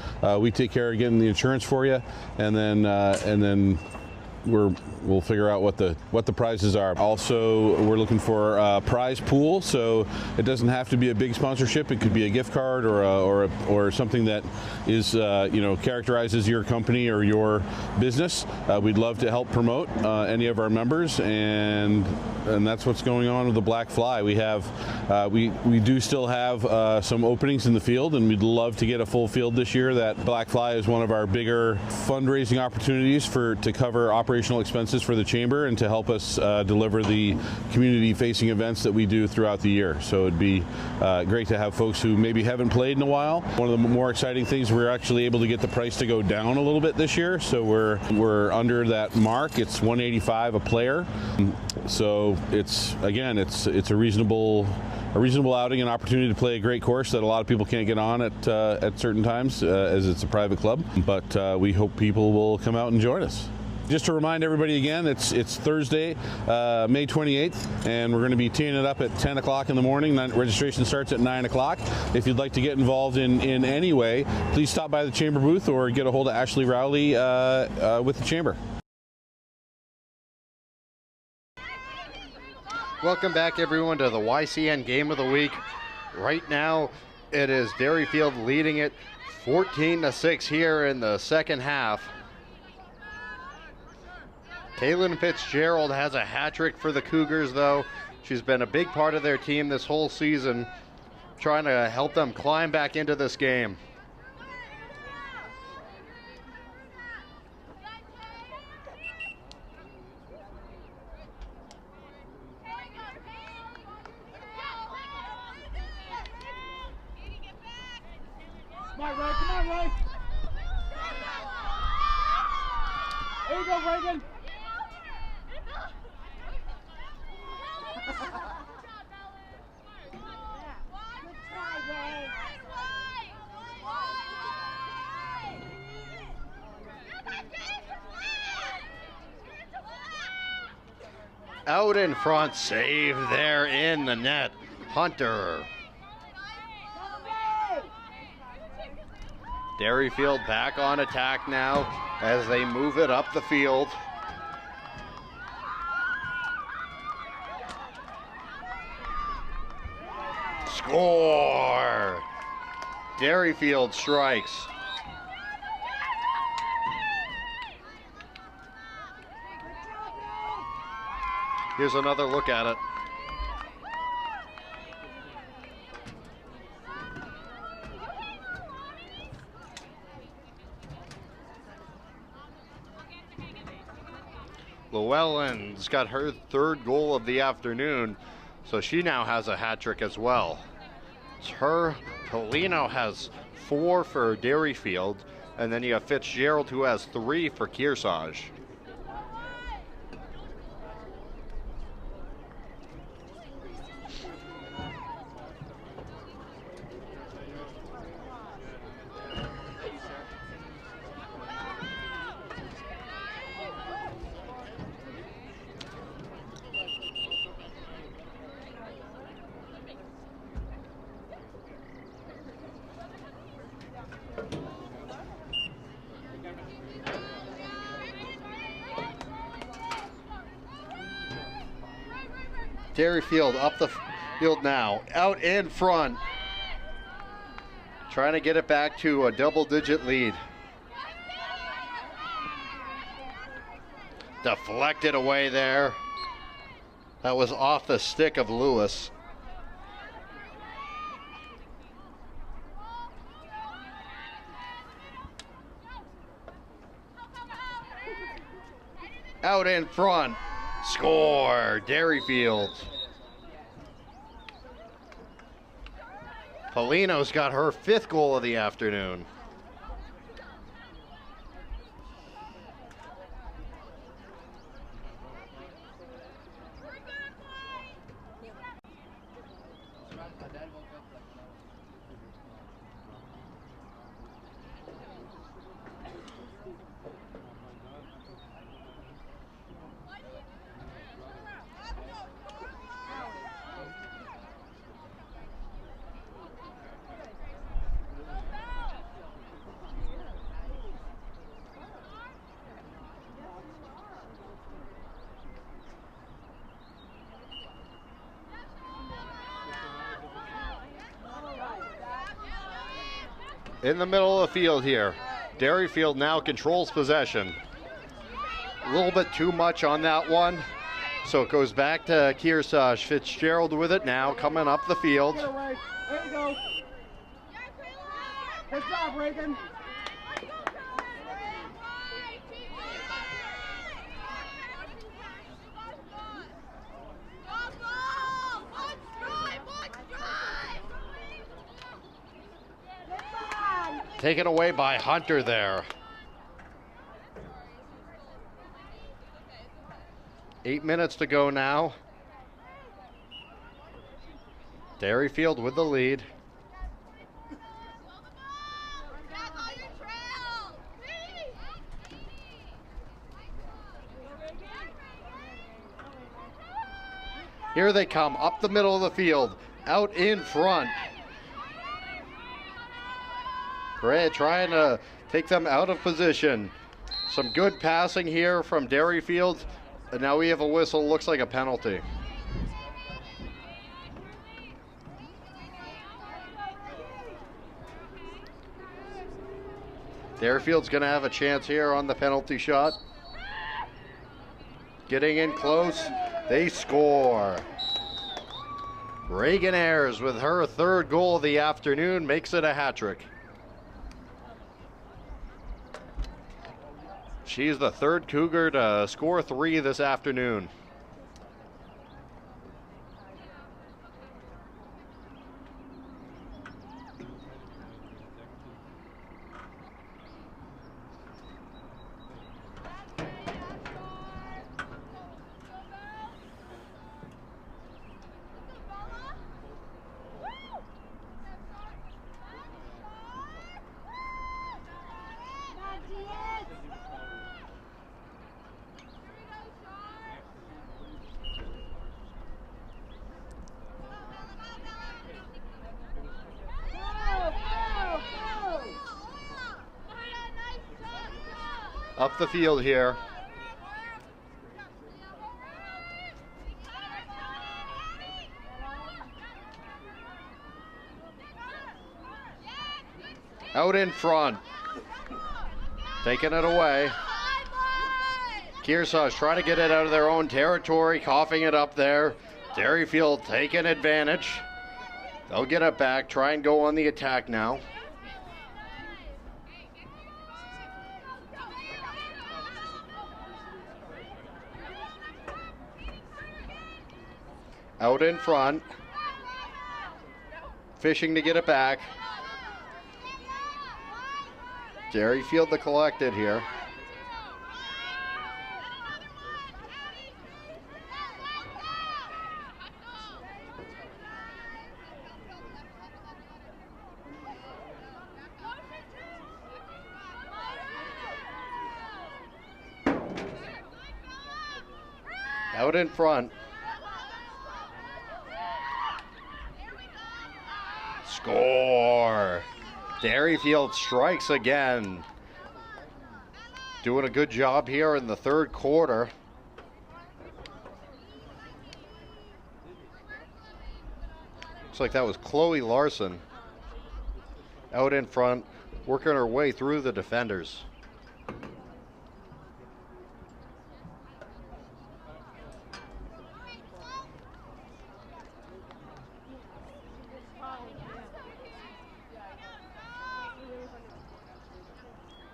we take care of getting the insurance for you, and then we'll figure out what the prizes are. Also, we're looking for a prize pool, so it doesn't have to be a big sponsorship. It could be a gift card or something that is characterizes your company or your business. We'd love to help promote any of our members, and that's what's going on with the Black Fly. We do still have some openings in the field, and we'd love to get a full field this year. That Black Fly is one of our bigger fundraising opportunities to cover operational expenses for the chamber and to help us deliver the community-facing events that we do throughout the year. So it'd be great to have folks who maybe haven't played in a while. One of the more exciting things, we're actually able to get the price to go down a little bit this year. So we're under that mark. It's $185 a player. So it's a reasonable outing, an opportunity to play a great course that a lot of people can't get on at certain times as it's a private club. But we hope people will come out and join us. Just to remind everybody again, it's Thursday, May 28th, and we're going to be teeing it up at 10 o'clock in the morning. Registration starts at 9 o'clock. If you'd like to get involved in any way, please stop by the chamber booth or get a hold of Ashley Rowley with the chamber. Welcome back, everyone, to the YCN Game of the Week. Right now, it is Derryfield leading it 14-6 here in the second half. Kaylin Fitzgerald has a hat trick for the Cougars, though. She's been a big part of their team this whole season, trying to help them climb back into this game. Come on, Ray. Come on, Ray. There you go, Reagan. Out in front, save there in the net. Hunter. Derryfield back on attack now as they move it up the field. Score! Derryfield strikes. Here's another look at it. Llewellyn's got her third goal of the afternoon, so she now has a hat trick as well. It's her. Polino has 4 for Derryfield, and then you have Fitzgerald, who has 3 for Kearsarge. Derryfield up the field now, out in front, trying to get it back to a double-digit lead. Deflected away there. That was off the stick of Lewis. Out in front. Score, Derryfield. Polino's got her 5th goal of the afternoon. In the middle of the field here. Derryfield now controls possession. A little bit too much on that one. So it goes back to Kearsarge. Fitzgerald with it now, coming up the field. There you go. Good job, Reagan. Taken away by Hunter there. 8 minutes to go now. Derryfield with the lead. Here they come, up the middle of the field, out in front. Brad trying to take them out of position. Some good passing here from Derryfield. And now we have a whistle, looks like a penalty. Derryfield's going to have a chance here on the penalty shot. Getting in close, they score. Reagan Ayers with her third goal of the afternoon makes it a hat trick. She's the third Cougar to score 3 this afternoon. Up the field here. Out in front. Taking it away. Kearsarge trying to get it out of their own territory, coughing it up there. Derryfield taking advantage. They'll get it back, try and go on the attack now. Out in front. Fishing to get it back. Derryfield the collected here. Out in front. Score! Derryfield strikes again. Doing a good job here in the third quarter. Looks like that was Chloe Larson. Out in front, working her way through the defenders.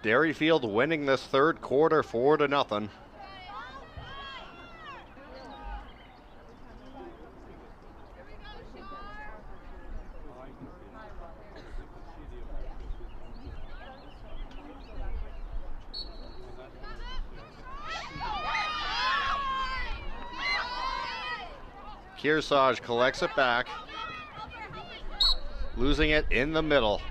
Derryfield winning this third quarter 4-0. Kearsarge collects it back, losing it in the middle.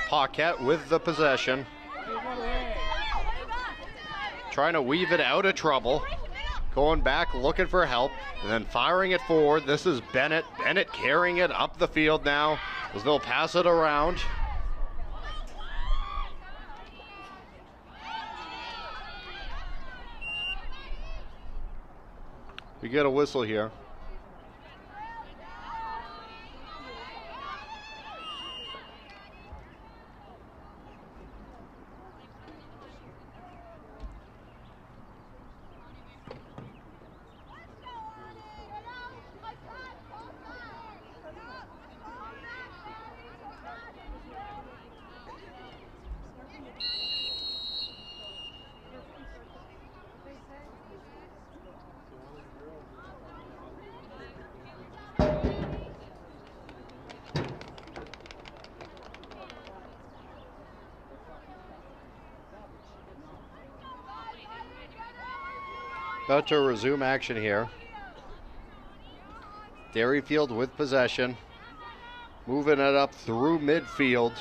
Paquette with the possession. Trying to weave it out of trouble. Going back, looking for help, and then firing it forward. This is Bennett. Bennett carrying it up the field now as they'll pass it around. We get a whistle here. About to resume action here. Derryfield with possession. Moving it up through midfield.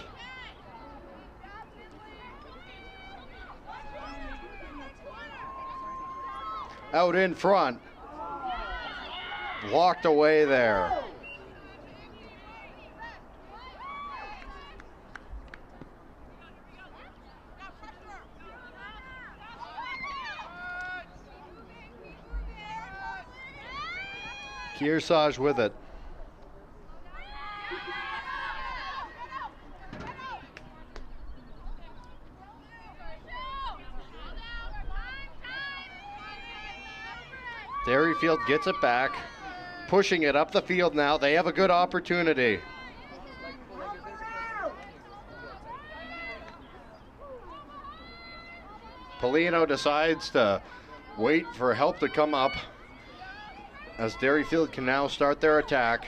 Out in front. Blocked away there. Kearsarge with it. Derryfield gets it back, pushing it up the field now. They have a good opportunity. Polino decides to wait for help to come up as Derryfield can now start their attack.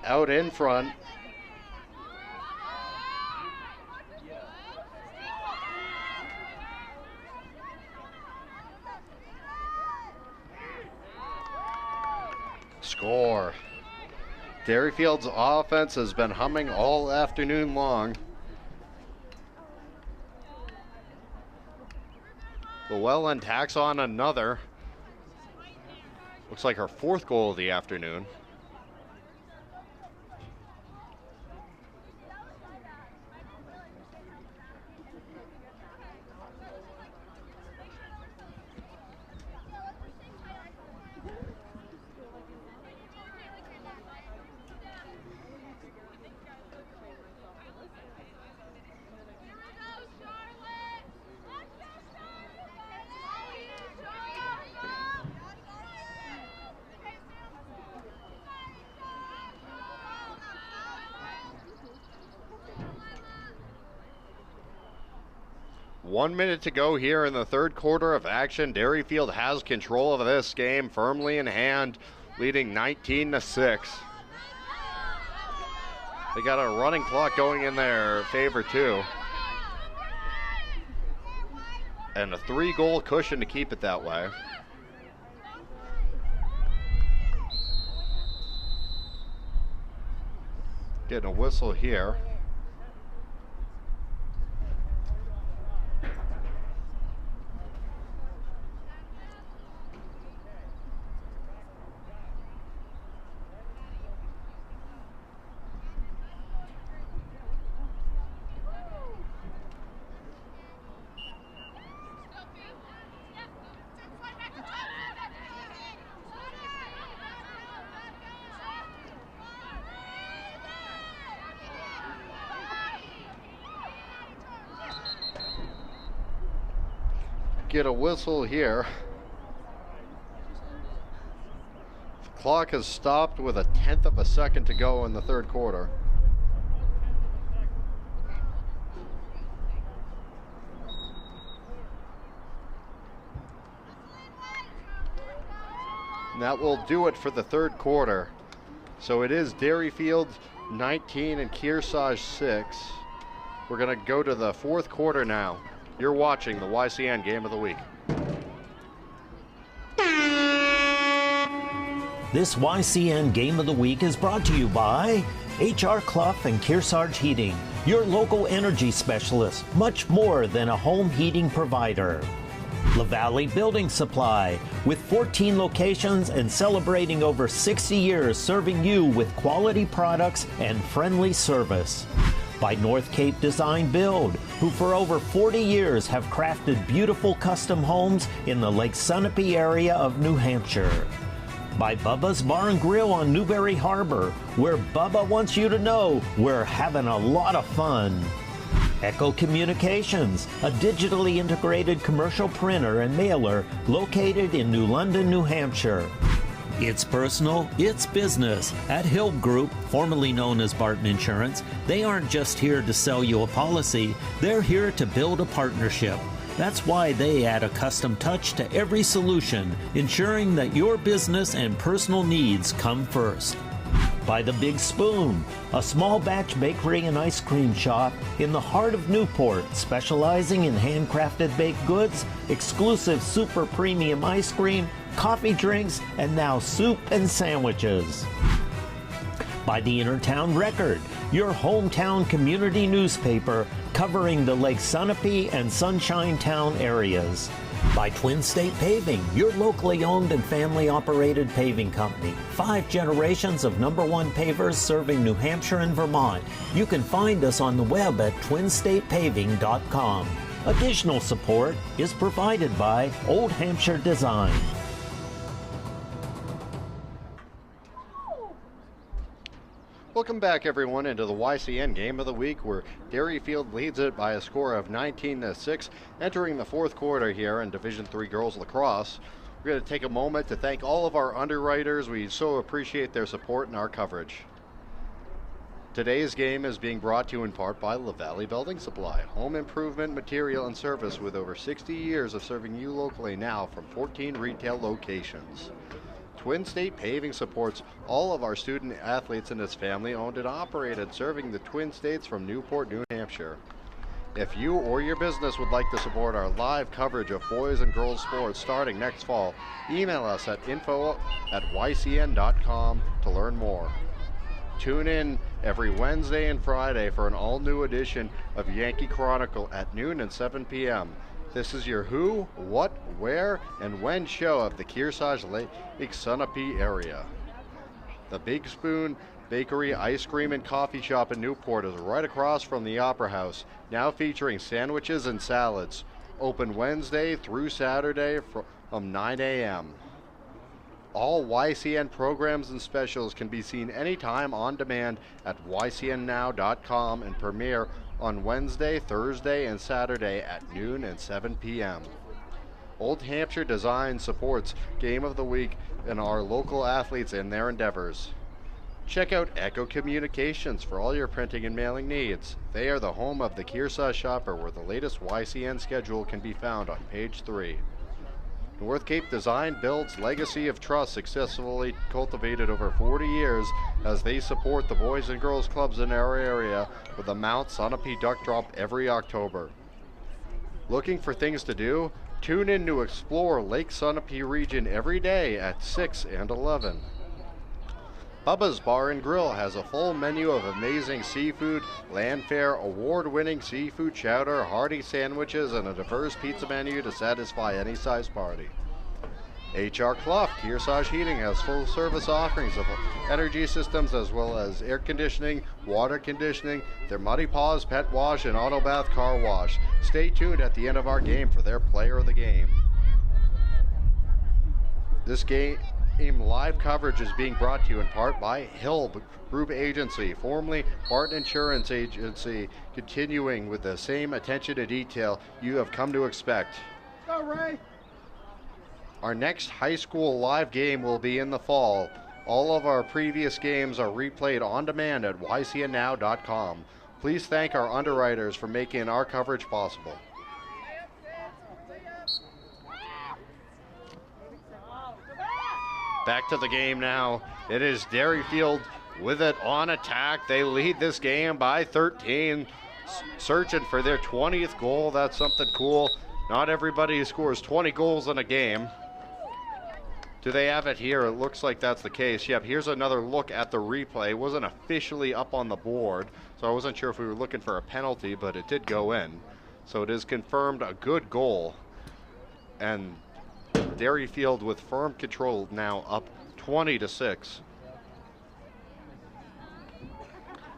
Out in front. Score. Derryfield's offense has been humming all afternoon long. Llewellyn tacks on another. Looks like her fourth goal of the afternoon. One minute to go here in the third quarter of action. Derryfield has control of this game firmly in hand, leading 19-6. They got a running clock going in their favor too. And a 3-goal cushion to keep it that way. Getting a whistle here. Get a whistle here. The clock has stopped with 1/10 of a second to go in the third quarter. And that will do it for the third quarter. So it is Derryfield 19 and Kearsarge 6. We're going to go to the fourth quarter now. You're watching the YCN Game of the Week. This YCN Game of the Week is brought to you by H.R. Clough and Kearsarge Heating, your local energy specialist, much more than a home heating provider. La Valley Building Supply, with 14 locations and celebrating over 60 years serving you with quality products and friendly service. By North Cape Design Build, who for over 40 years have crafted beautiful custom homes in the Lake Sunapee area of New Hampshire. By Bubba's Bar and Grill on Newberry Harbor, where Bubba wants you to know we're having a lot of fun. Echo Communications, a digitally integrated commercial printer and mailer located in New London, New Hampshire. It's personal, it's business. At Hill Group, formerly known as Barton Insurance, they aren't just here to sell you a policy, they're here to build a partnership. That's why they add a custom touch to every solution, ensuring that your business and personal needs come first. By The Big Spoon, a small batch bakery and ice cream shop in the heart of Newport, specializing in handcrafted baked goods, exclusive super premium ice cream, coffee drinks, and now soup and sandwiches. By the Innertown Record, your hometown community newspaper covering the Lake Sunapee and Sunshine Town areas. By Twin State Paving, your locally owned and family operated paving company. 5 generations of #1 pavers serving New Hampshire and Vermont. You can find us on the web at twinstatepaving.com. Additional support is provided by Old Hampshire Design. Welcome back, everyone, into the YCN Game of the Week, where Derryfield leads it by a score of 19-6, entering the fourth quarter here in Division III Girls Lacrosse. We're going to take a moment to thank all of our underwriters. We so appreciate their support and our coverage. Today's game is being brought to you in part by La Valley Building Supply, home improvement material and service with over 60 years of serving you locally now from 14 retail locations. Twin State Paving supports all of our student athletes, and is family owned and operated, serving the Twin States from Newport, New Hampshire. If you or your business would like to support our live coverage of boys and girls sports starting next fall, email us at info@ycn.com to learn more. Tune in every Wednesday and Friday for an all-new edition of Yankee Chronicle at noon and 7 p.m. This is your who, what, where, and when show of the Kearsarge Lake Sunapee area. The Big Spoon Bakery, Ice Cream, and Coffee Shop in Newport is right across from the Opera House, now featuring sandwiches and salads. Open Wednesday through Saturday from 9 a.m. All YCN programs and specials can be seen anytime on demand at ycnnow.com and premiere on Wednesday, Thursday, and Saturday at noon and 7 p.m. Old Hampshire Design supports Game of the Week and our local athletes in their endeavors. Check out Echo Communications for all your printing and mailing needs. They are the home of the Kearsarge Shopper, where the latest YCN schedule can be found on page 3. North Cape Design builds legacy of trust successfully cultivated over 40 years as they support the boys and girls clubs in our area with a Mount Sunapee Duck Drop every October. Looking for things to do? Tune in to explore Lake Sunapee region every day at 6 and 11. Bubba's Bar and Grill has a full menu of amazing seafood, Landfare award-winning seafood chowder, hearty sandwiches, and a diverse pizza menu to satisfy any size party. HR Clough Kearsarge Heating has full-service offerings of energy systems as well as air conditioning, water conditioning, their Muddy Paws pet wash, and auto bath car wash. Stay tuned at the end of our game for their player of the game. This game live coverage is being brought to you in part by Hill Group Agency, formerly Barton Insurance Agency, continuing with the same attention to detail you have come to expect. Go, Ray. Our next high school live game will be in the fall. All of our previous games are replayed on demand at ycnnow.com. Please thank our underwriters for making our coverage possible. Back to the game now. It is Derryfield with it on attack. They lead this game by 13, searching for their 20th goal. That's something cool. Not everybody scores 20 goals in a game. Do they have it here? It looks like that's the case. Yep, here's another look at the replay. It wasn't officially up on the board, so I wasn't sure if we were looking for a penalty, but it did go in. So it is confirmed a good goal. And Derryfield with firm control now up 20-6.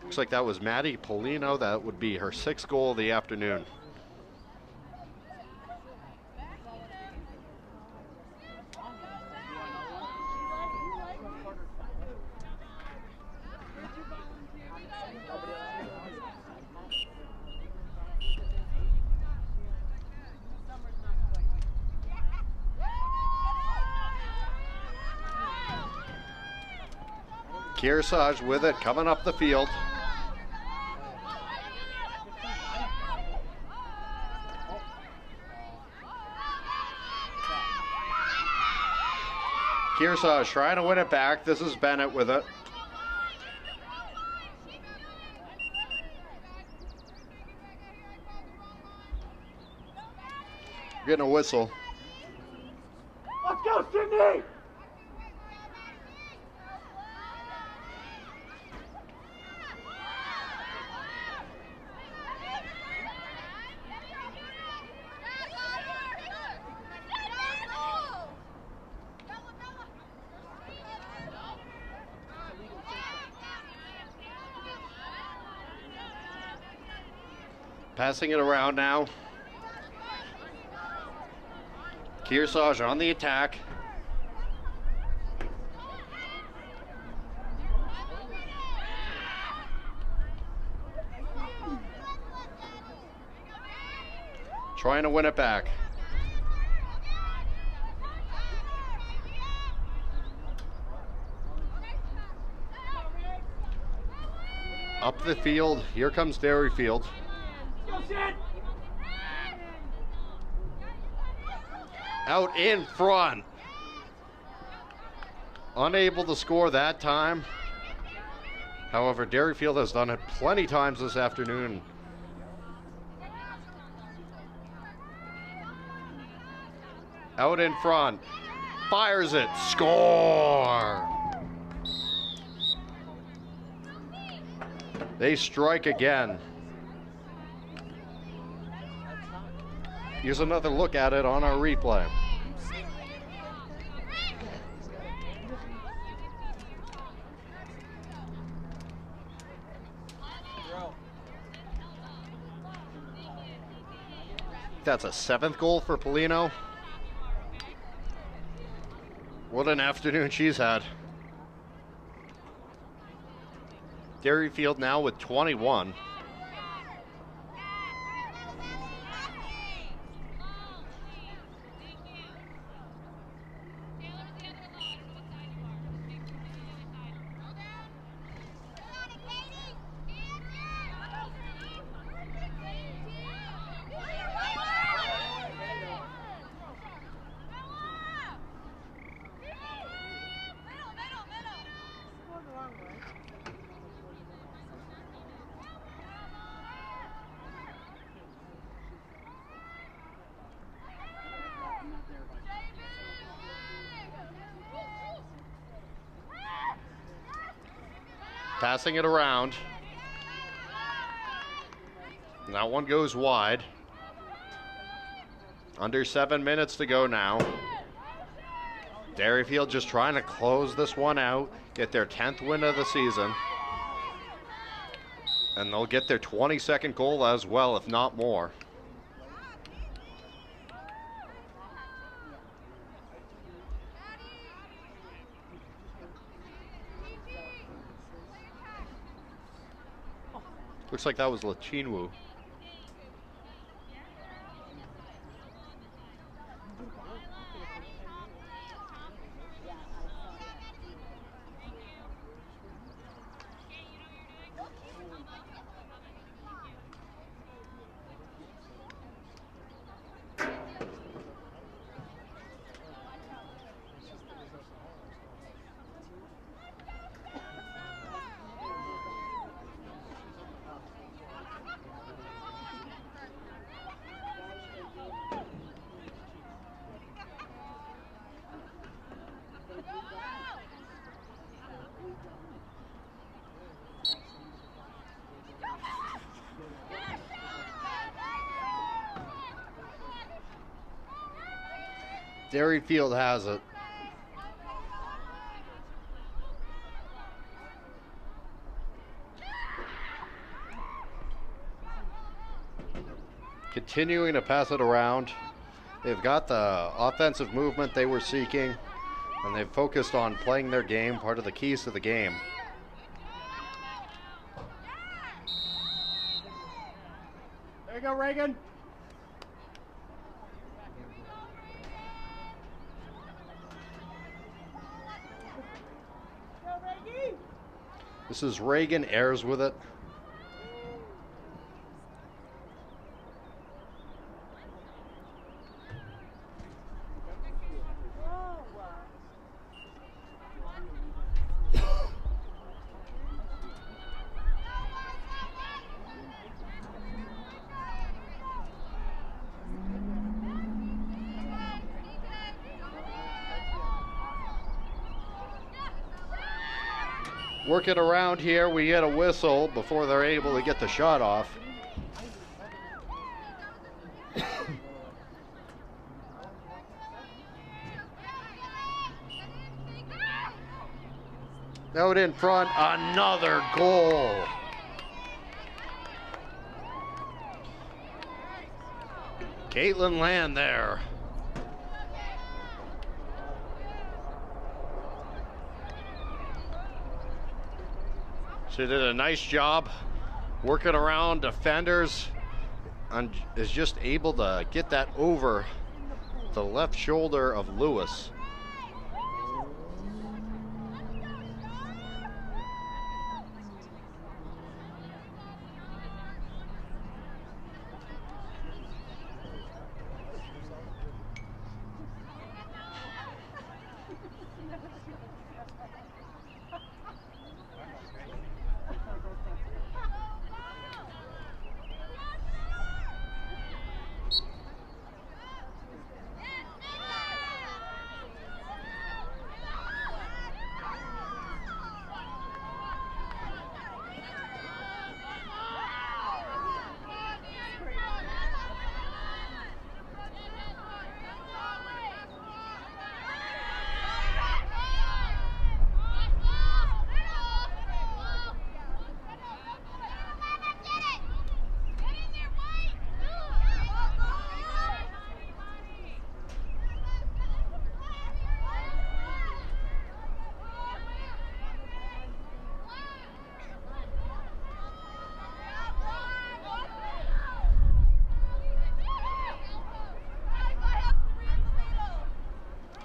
Looks like that was Maddie Polino. That would be her 6th goal of the afternoon. Kearsarge with it, coming up the field. Kearsarge trying to win it back. This is Bennett with it. Getting a whistle. Let's go, Sydney! Passing it around now. Kearsarge on the attack. trying to win it back. Up the field, here comes Derryfield. Out in front. Unable to score that time. However, Derryfield has done it plenty times this afternoon. Out in front. Fires it. Score! They strike again. Here's another look at it on our replay. That's a 7th goal for Polino. What an afternoon she's had. Derryfield now with 21. Passing it around. That one goes wide. Under 7 minutes to go now. Derryfield just trying to close this one out, get their 10th win of the season. And they'll get their 22nd goal as well, if not more. Looks like that was Lachinwu. Derryfield has it. Continuing to pass it around. They've got the offensive movement they were seeking, and they've focused on playing their game, part of the keys to the game. There you go, Reagan. This is Reagan, Ayers with it. Work it around here. We get a whistle before they're able to get the shot off. Out in front, another goal. Caitlin Land there. She did a nice job working around defenders is just able to get that over the left shoulder of Lewis.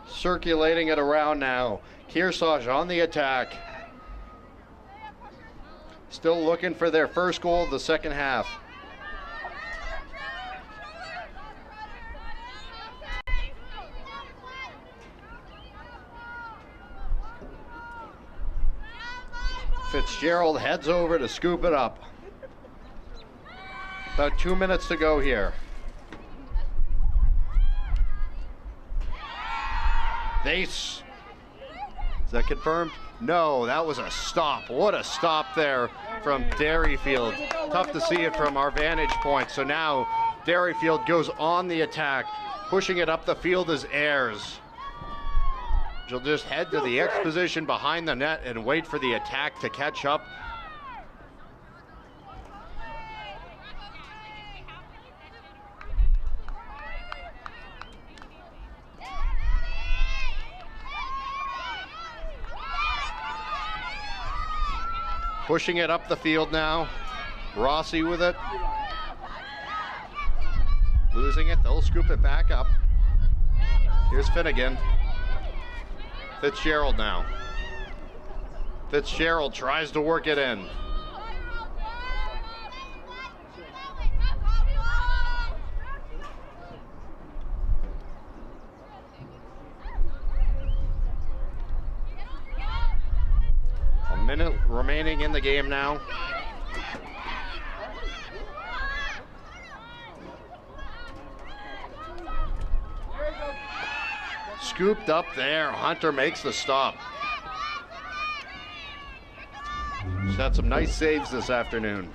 Circulating it around now. Kearsarge on the attack. Still looking for their first goal of the second half. Fitzgerald heads over to scoop it up. About 2 minutes to go here. Is that confirmed? No, that was a stop. What a stop there from Derryfield. Tough to see it from our vantage point. So now Derryfield goes on the attack. Pushing it up the field is Ayers. She'll just head to the X position behind the net and wait for the attack to catch up. Pushing it up the field now. Rossi with it. Losing it, they'll scoop it back up. Here's Finnegan. Fitzgerald now. Fitzgerald tries to work it in. A minute remaining in the game now. Scooped up there. Hunter makes the stop. She's had some nice saves this afternoon.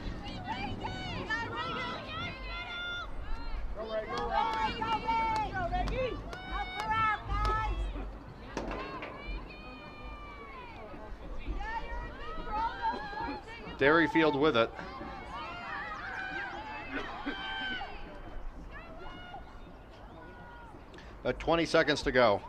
Derryfield with it. About 20 seconds to go.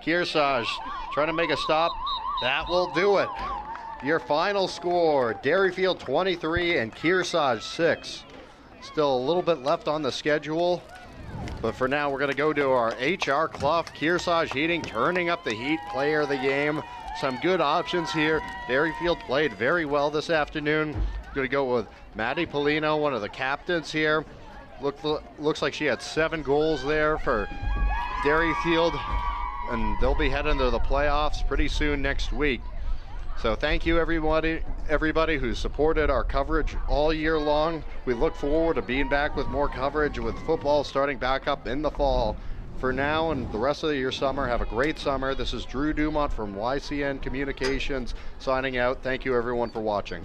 Kearsarge trying to make a stop. That will do it. Your final score, Derryfield 23 and Kearsarge 6. Still a little bit left on the schedule, but for now we're going to go to our HR Clough Kearsarge Heating, turning up the heat player of the game. Some good options here. Derryfield played very well this afternoon. Going to go with Maddie Polino, one of the captains here. Looks like she had 7 goals there for Derryfield, and they'll be heading to the playoffs pretty soon next week. So thank you everybody who supported our coverage all year long. We look forward to being back with more coverage with football starting back up in the fall. For now and the rest of your summer, have a great summer. This is Drew Dumont from YCN Communications signing out. Thank you everyone for watching.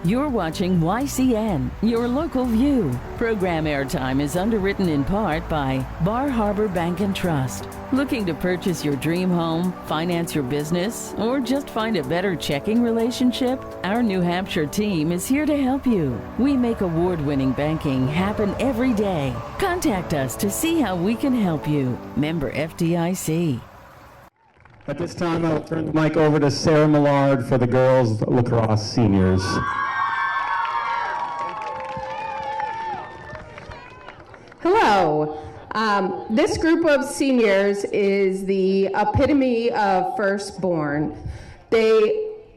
You're watching YCN, your local view. Program airtime is underwritten in part by Bar Harbor Bank and Trust. Looking to purchase your dream home, finance your business, or just find a better checking relationship? Our New Hampshire team is here to help you. We make award-winning banking happen every day. Contact us to see how we can help you. Member FDIC. At this time, I'll turn the mic over to Sarah Millard for the girls lacrosse seniors. Hello. This group of seniors is the epitome of firstborn.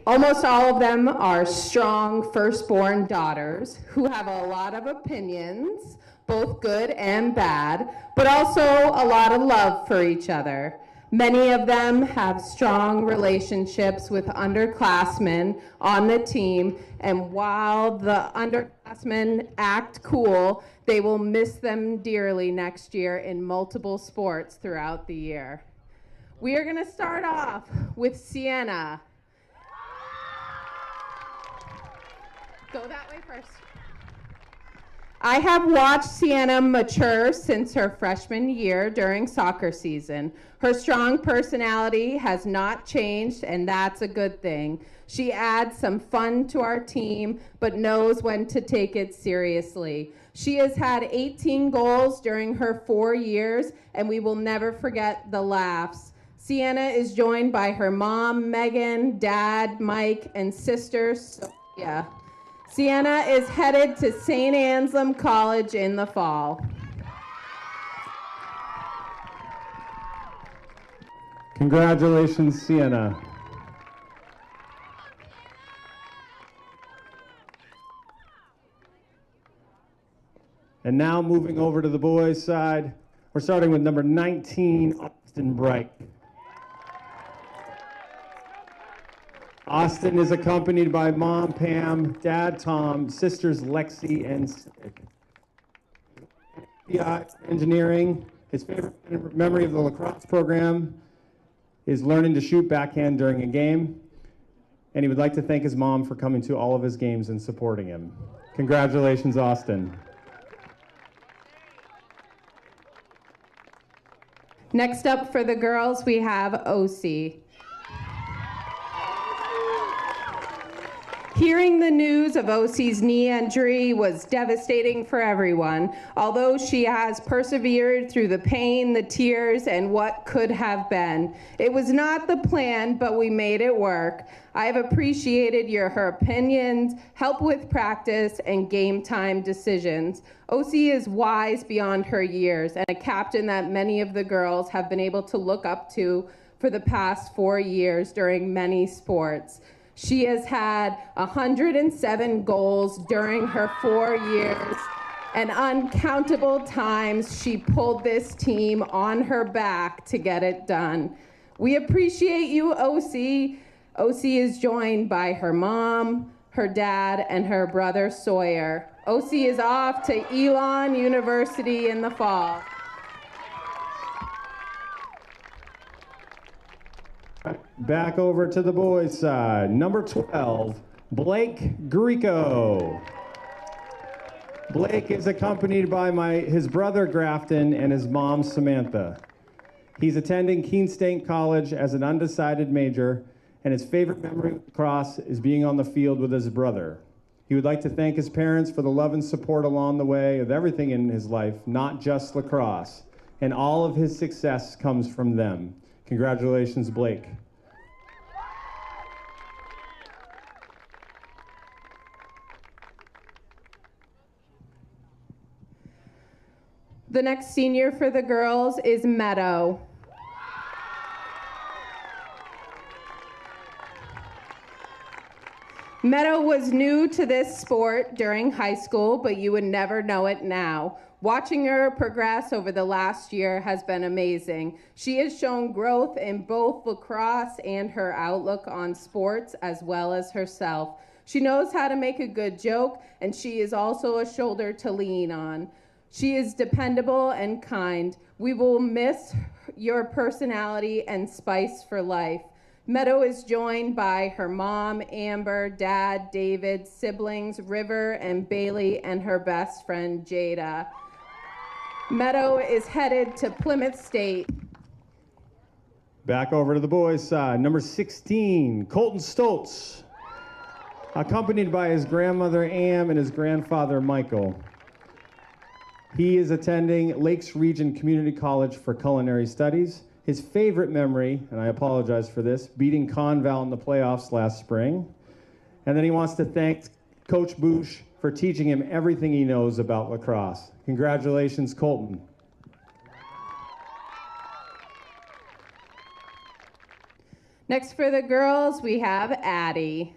Almost all of them are strong firstborn daughters who have a lot of opinions, both good and bad, but also a lot of love for each other. Many of them have strong relationships with underclassmen on the team, and while the underclassmen act cool, they will miss them dearly next year in multiple sports throughout the year. We are going to start off with Sienna. Go that way first. I have watched Sienna mature since her freshman year during soccer season. Her strong personality has not changed, and that's a good thing. She adds some fun to our team, but knows when to take it seriously. She has had 18 goals during her 4 years, and we will never forget the laughs. Sienna is joined by her mom, Megan, dad, Mike, and sister, Sophia. Sienna is headed to St. Anselm College in the fall. Congratulations, Sienna. And now moving over to the boys' side, we're starting with number 19, Austin Bright. Austin is accompanied by mom, Pam, dad, Tom, sisters, Lexi, and Sid. Engineering, his favorite memory of the lacrosse program is learning to shoot backhand during a game, and he would like to thank his mom for coming to all of his games and supporting him. Congratulations, Austin. Next up for the girls, we have OC. Hearing the news of OC's knee injury was devastating for everyone. Although she has persevered through the pain, the tears, and what could have been. It was not the plan, but we made it work. I have appreciated her opinions, help with practice, and game time decisions. OC is wise beyond her years and a captain that many of the girls have been able to look up to for the past 4 years during many sports. She has had 107 goals during her 4 years, and uncountable times she pulled this team on her back to get it done. We appreciate you, OC. OC is joined by her mom, her dad, and her brother Sawyer. OC is off to Elon University in the fall. Back over to the boys' side. Number 12, Blake Greco. Blake is accompanied by his brother Grafton and his mom Samantha. He's attending Keene State College as an undecided major, and his favorite memory of lacrosse is being on the field with his brother. He would like to thank his parents for the love and support along the way of everything in his life, not just lacrosse, and all of his success comes from them. Congratulations, Blake. The next senior for the girls is Meadow. Meadow was new to this sport during high school, but you would never know it now. Watching her progress over the last year has been amazing. She has shown growth in both lacrosse and her outlook on sports, as well as herself. She knows how to make a good joke, and she is also a shoulder to lean on. She is dependable and kind. We will miss your personality and spice for life. Meadow is joined by her mom, Amber, dad, David, siblings, River and Bailey, and her best friend, Jada. Meadow is headed to Plymouth State. Back over to the boys' side. Number 16, Colton Stoltz, accompanied by his grandmother, Ann, and his grandfather, Michael. He is attending Lakes Region Community College for Culinary Studies. His favorite memory, and I apologize for this, beating Conval in the playoffs last spring. And then he wants to thank Coach Boosh for teaching him everything he knows about lacrosse. Congratulations, Colton. Next for the girls, we have Addie.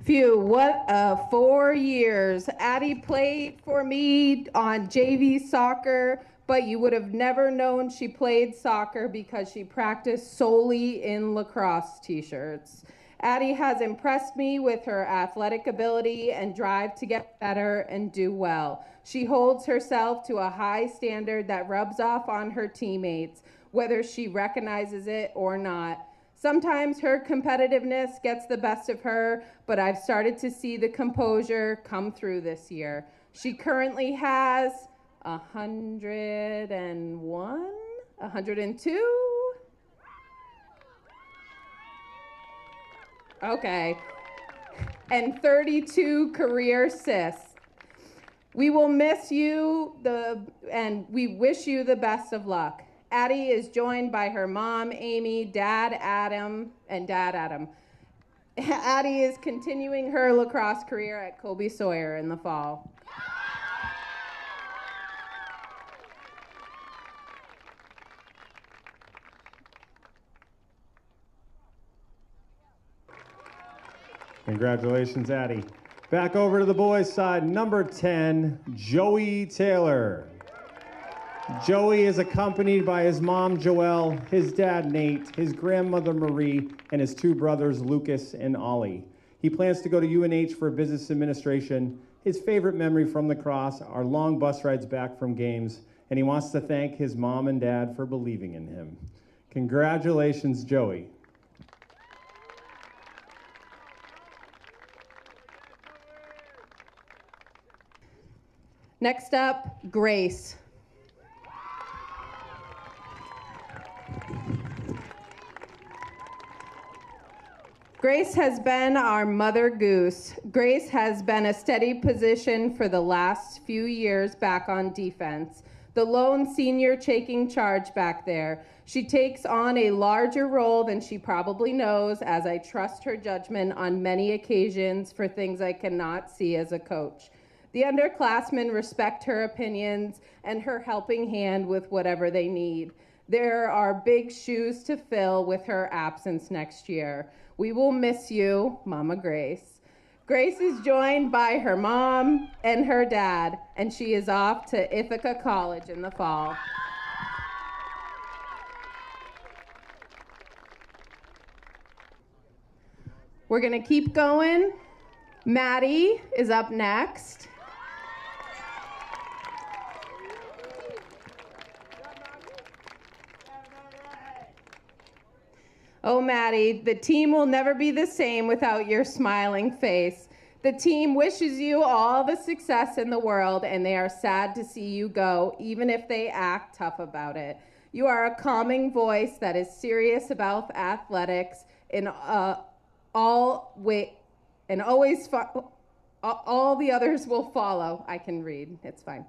Phew, what 4 years. Addie played for me on JV soccer, but you would have never known she played soccer because she practiced solely in lacrosse t-shirts. Addie has impressed me with her athletic ability and drive to get better and do well. She holds herself to a high standard that rubs off on her teammates, whether she recognizes it or not. Sometimes her competitiveness gets the best of her, but I've started to see the composure come through this year. She currently has 101, 102? Okay. And 32 career assists. We will miss you and we wish you the best of luck. Addie is joined by her mom, Amy, dad, Adam, and dad, Adam. Addie is continuing her lacrosse career at Kobe Sawyer in the fall. Congratulations, Addie. Back over to the boys' side, number 10, Joey Taylor. Joey is accompanied by his mom, Joelle, his dad, Nate, his grandmother, Marie, and his two brothers, Lucas and Ollie. He plans to go to UNH for business administration. His favorite memory from lacrosse are long bus rides back from games, and he wants to thank his mom and dad for believing in him. Congratulations, Joey. Next up, Grace. Grace has been our mother goose. Grace has been a steady position for the last few years back on defense. The lone senior taking charge back there. She takes on a larger role than she probably knows, as I trust her judgment on many occasions for things I cannot see as a coach. The underclassmen respect her opinions and her helping hand with whatever they need. There are big shoes to fill with her absence next year. We will miss you, Mama Grace. Grace is joined by her mom and her dad, and she is off to Ithaca College in the fall. We're gonna keep going. Maddie is up next. Oh, Maddie, the team will never be the same without your smiling face. The team wishes you all the success in the world, and they are sad to see you go, even if they act tough about it. You are a calming voice that is serious about athletics in all the others will follow. I can read, it's fine.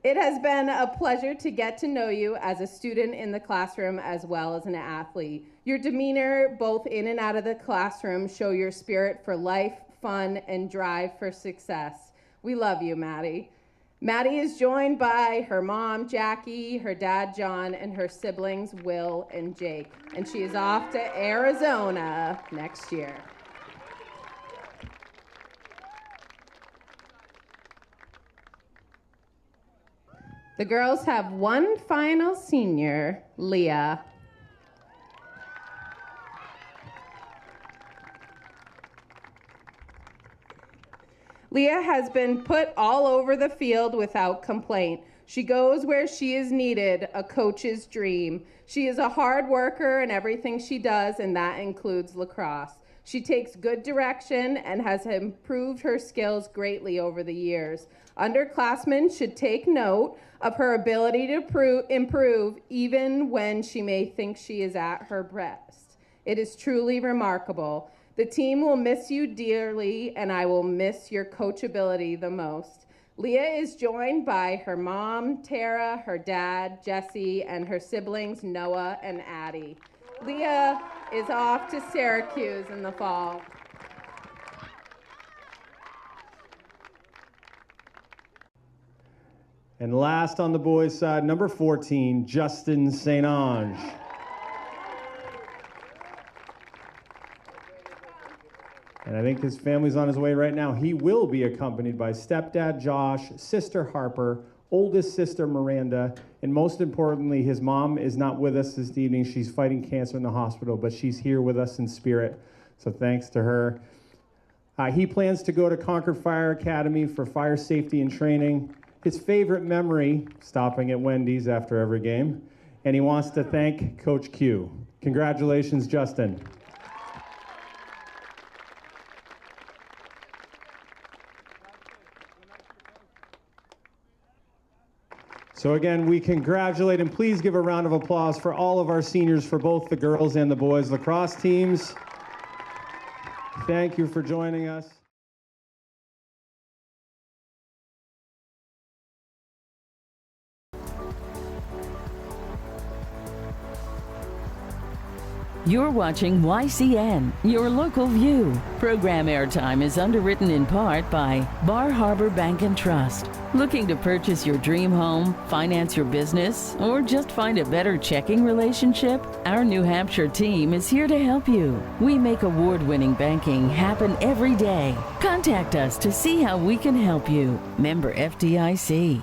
It has been a pleasure to get to know you as a student in the classroom as well as an athlete. Your demeanor, both in and out of the classroom, show your spirit for life, fun, and drive for success. We love you, Maddie. Maddie is joined by her mom, Jackie, her dad, John, and her siblings, Will and Jake. And she is off to Arizona next year. The girls have one final senior, Leah. Leah has been put all over the field without complaint. She goes where she is needed, a coach's dream. She is a hard worker in everything she does, and that includes lacrosse. She takes good direction and has improved her skills greatly over the years. Underclassmen should take note of her ability to improve even when she may think she is at her best. It is truly remarkable. The team will miss you dearly, and I will miss your coachability the most. Leah is joined by her mom, Tara, her dad, Jesse, and her siblings, Noah and Addie. Leah is off to Syracuse in the fall. And last on the boys' side, number 14, Justin St. Ange. And I think his family's on his way right now. He will be accompanied by stepdad Josh, sister Harper, oldest sister Miranda, and most importantly, his mom is not with us this evening. She's fighting cancer in the hospital, but she's here with us in spirit. So thanks to her. He plans to go to Concord Fire Academy for fire safety and training. His favorite memory, stopping at Wendy's after every game. And he wants to thank Coach Q. Congratulations, Justin. So again, we congratulate and please give a round of applause for all of our seniors for both the girls and the boys lacrosse teams. Thank you for joining us. You're watching YCN, your local view. Program airtime is underwritten in part by Bar Harbor Bank and Trust. Looking to purchase your dream home, finance your business, or just find a better checking relationship? Our New Hampshire team is here to help you. We make award-winning banking happen every day. Contact us to see how we can help you. Member FDIC.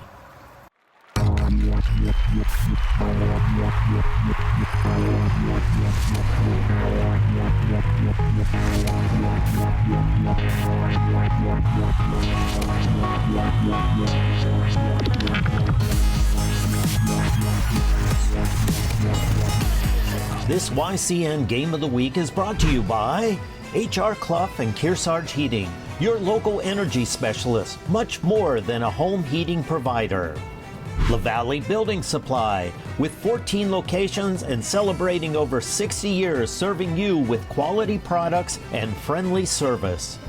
This YCN Game of the Week is brought to you by HR Clough and Kearsarge Heating, your local energy specialist, much more than a home heating provider. LaValley Building Supply, with 14 locations and celebrating over 60 years serving you with quality products and friendly service.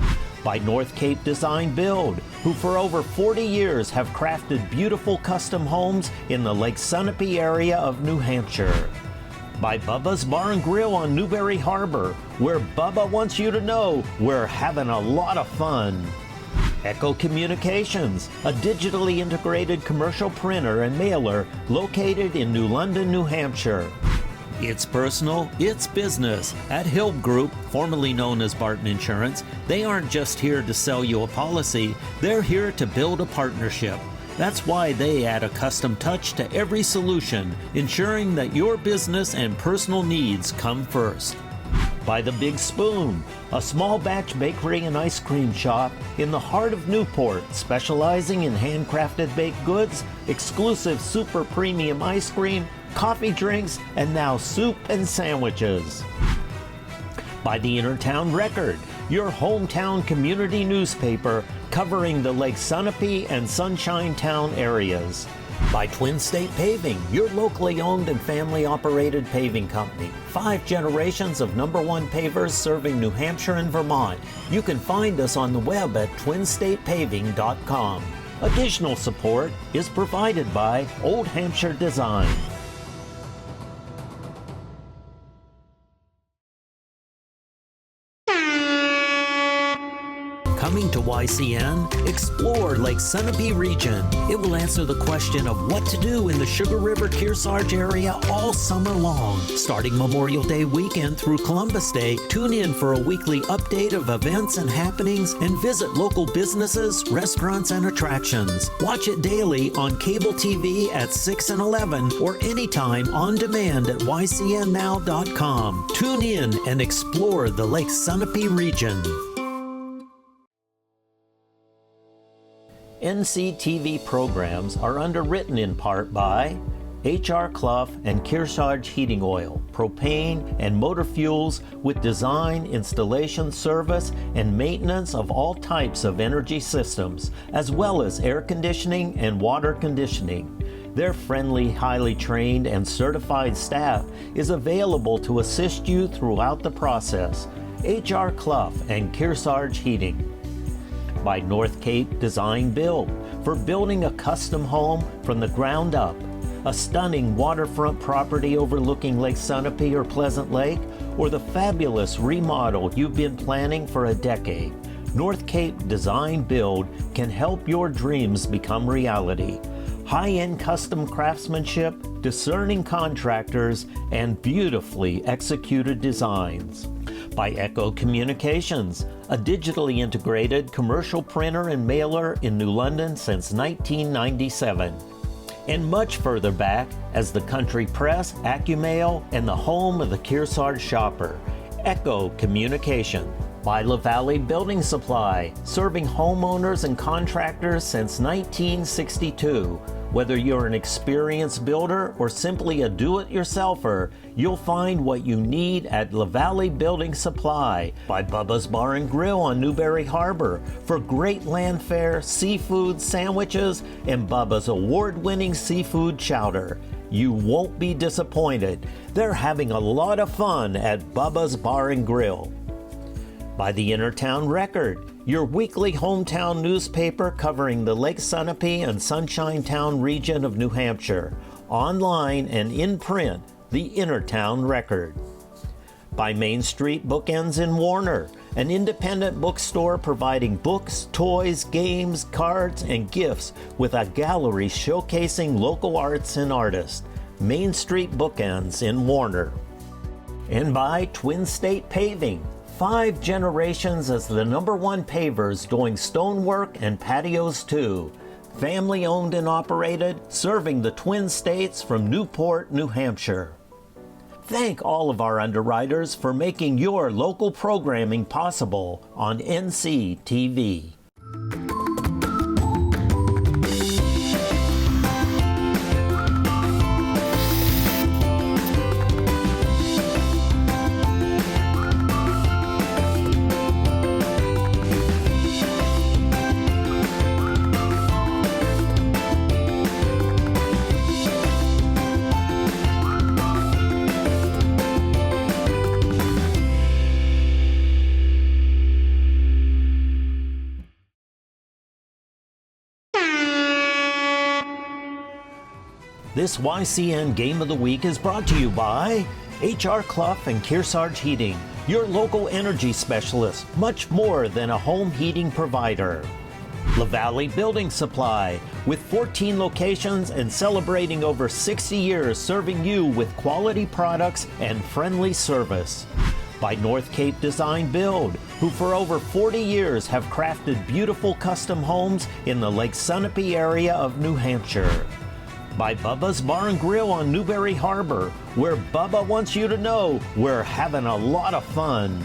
By North Cape Design Build, who for over 40 years have crafted beautiful custom homes in the Lake Sunapee area of New Hampshire. By Bubba's Bar and Grill on Newberry Harbor, where Bubba wants you to know we're having a lot of fun. Echo Communications, a digitally integrated commercial printer and mailer located in New London, New Hampshire. It's personal, it's business. At Hilb Group, formerly known as Barton Insurance, they aren't just here to sell you a policy, they're here to build a partnership. That's why they add a custom touch to every solution, ensuring that your business and personal needs come first. By The Big Spoon, a small batch bakery and ice cream shop in the heart of Newport, specializing in handcrafted baked goods, exclusive super premium ice cream, coffee drinks, and now soup and sandwiches. By The Innertown Record, your hometown community newspaper covering the Lake Sunapee and Sunshine Town areas. By Twin State Paving, your locally owned and family-operated paving company. 5 generations of #1 pavers serving New Hampshire and Vermont. You can find us on the web at twinstatepaving.com. Additional support is provided by Old Hampshire Design. Coming to YCN, explore Lake Sunapee region. It will answer the question of what to do in the Sugar River Kearsarge area all summer long. Starting Memorial Day weekend through Columbus Day, tune in for a weekly update of events and happenings and visit local businesses, restaurants, and attractions. Watch it daily on cable TV at 6 and 11 or anytime on demand at ycnnow.com. Tune in and explore the Lake Sunapee region. NCTV programs are underwritten in part by H.R. Clough and Kearsarge Heating Oil, propane and motor fuels with design, installation, service, and maintenance of all types of energy systems, as well as air conditioning and water conditioning. Their friendly, highly trained, and certified staff is available to assist you throughout the process. H.R. Clough and Kearsarge Heating. By North Cape Design Build, for building a custom home from the ground up. A stunning waterfront property overlooking Lake Sunapee or Pleasant Lake, or the fabulous remodel you've been planning for a decade. North Cape Design Build can help your dreams become reality. High-end custom craftsmanship, discerning contractors, and beautifully executed designs. By Echo Communications, a digitally integrated commercial printer and mailer in New London since 1997. And much further back as the Country Press, AccuMail, and the home of the Kearsarge shopper, Echo Communication. By La Valley Building Supply, serving homeowners and contractors since 1962. Whether you're an experienced builder or simply a do-it-yourselfer, you'll find what you need at La Valley Building Supply. By Bubba's Bar and Grill on Newberry Harbor for great land fare, seafood, sandwiches, and Bubba's award-winning seafood chowder. You won't be disappointed. They're having a lot of fun at Bubba's Bar and Grill. By the Innertown Record, your weekly hometown newspaper covering the Lake Sunapee and Sunshine Town region of New Hampshire. Online and in print, the Innertown Record. By Main Street Bookends in Warner, an independent bookstore providing books, toys, games, cards, and gifts with a gallery showcasing local arts and artists. Main Street Bookends in Warner. And by Twin State Paving, 5 generations as the #1 pavers doing stonework and patios too. Family owned and operated, serving the Twin States from Newport, New Hampshire. Thank all of our underwriters for making your local programming possible on NCTV. This YCN Game of the Week is brought to you by H.R. Clough and Kearsarge Heating, your local energy specialist, much more than a home heating provider. La Valley Building Supply, with 14 locations and celebrating over 60 years serving you with quality products and friendly service. By North Cape Design Build, who for over 40 years have crafted beautiful custom homes in the Lake Sunapee area of New Hampshire. By Bubba's Bar and Grill on Newberry Harbor, where Bubba wants you to know we're having a lot of fun.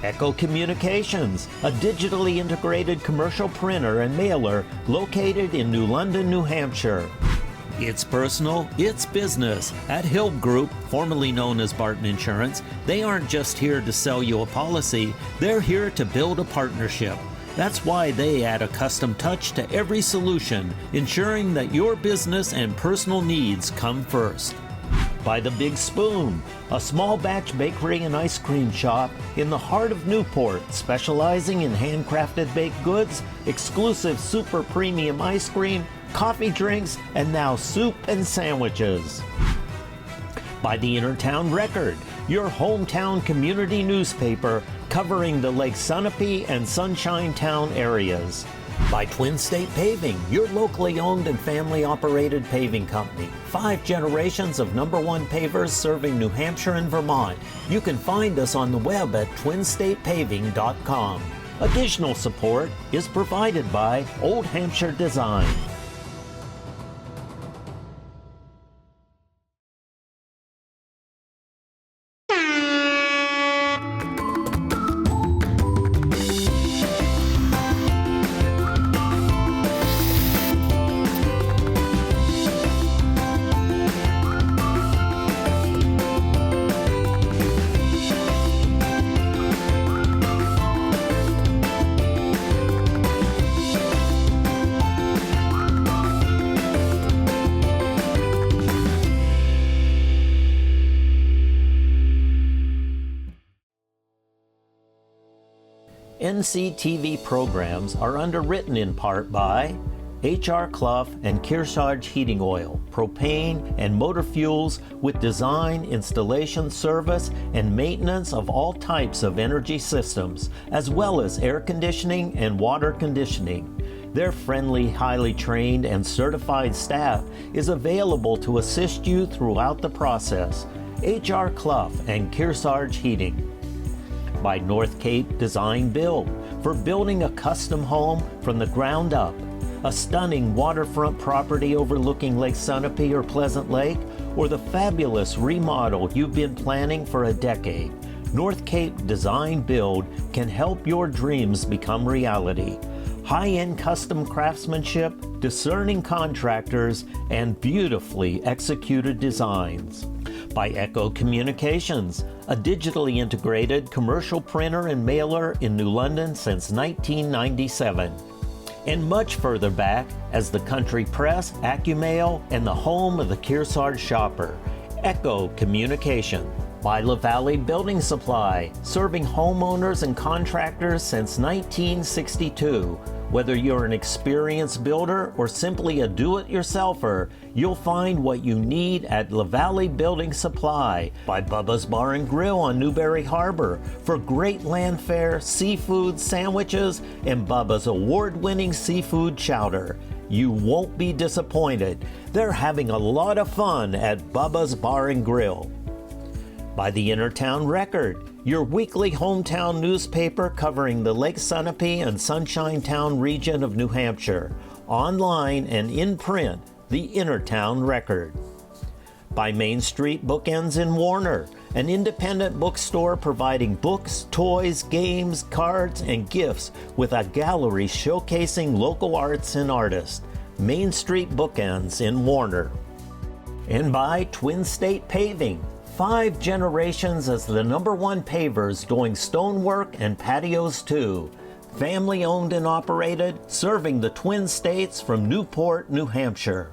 Echo Communications, a digitally integrated commercial printer and mailer located in New London, New Hampshire. It's personal, it's business. At Hill Group, formerly known as Barton Insurance, they aren't just here to sell you a policy, they're here to build a partnership. That's why they add a custom touch to every solution, ensuring that your business and personal needs come first. By The Big Spoon, a small batch bakery and ice cream shop in the heart of Newport, specializing in handcrafted baked goods, exclusive super premium ice cream, coffee drinks, and now soup and sandwiches. By the Innertown Record, your hometown community newspaper covering the Lake Sunapee and Sunshine Town areas. By Twin State Paving, your locally owned and family operated paving company. 5 generations of #1 pavers serving New Hampshire and Vermont. You can find us on the web at twinstatepaving.com. Additional support is provided by Old Hampshire Design. NCTV programs are underwritten in part by H.R. Clough and Kearsarge Heating Oil, propane and motor fuels with design, installation, service, and maintenance of all types of energy systems, as well as air conditioning and water conditioning. Their friendly, highly trained, and certified staff is available to assist you throughout the process. H.R. Clough and Kearsarge Heating. By North Cape Design Build, for building a custom home from the ground up. A stunning waterfront property overlooking Lake Sunapee or Pleasant Lake, or the fabulous remodel you've been planning for a decade. North Cape Design Build can help your dreams become reality. High-end custom craftsmanship, discerning contractors, and beautifully executed designs. By Echo Communications, a digitally integrated commercial printer and mailer in New London since 1997. And much further back as the Country Press, AccuMail, and the home of the Kearsarge shopper, Echo Communication. By La Valley Building Supply, serving homeowners and contractors since 1962. Whether you're an experienced builder or simply a do-it-yourselfer, you'll find what you need at La Valley Building Supply. By Bubba's Bar and Grill on Newberry Harbor for great land fare, seafood, sandwiches, and Bubba's award-winning seafood chowder. You won't be disappointed. They're having a lot of fun at Bubba's Bar and Grill. By the Intertown Record, your weekly hometown newspaper covering the Lake Sunapee and Sunshine Town region of New Hampshire. Online and in print, the Intertown Record. By Main Street Bookends in Warner, an independent bookstore providing books, toys, games, cards, and gifts with a gallery showcasing local arts and artists. Main Street Bookends in Warner. And by Twin State Paving, 5 generations as the #1 pavers doing stonework and patios too. Family owned and operated, serving the Twin States from Newport, New Hampshire.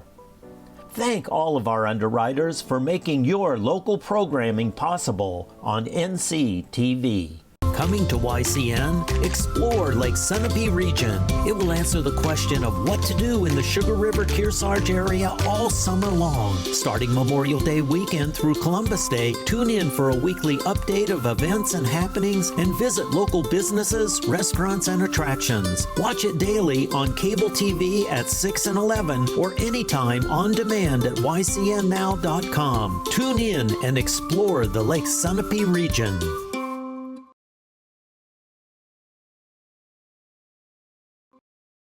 Thank all of our underwriters for making your local programming possible on NCTV. Coming to YCN, explore Lake Sunapee region. It will answer the question of what to do in the Sugar River Kearsarge area all summer long. Starting Memorial Day weekend through Columbus Day, tune in for a weekly update of events and happenings and visit local businesses, restaurants, and attractions. Watch it daily on cable TV at 6 and 11 or anytime on demand at ycnnow.com. Tune in and explore the Lake Sunapee region.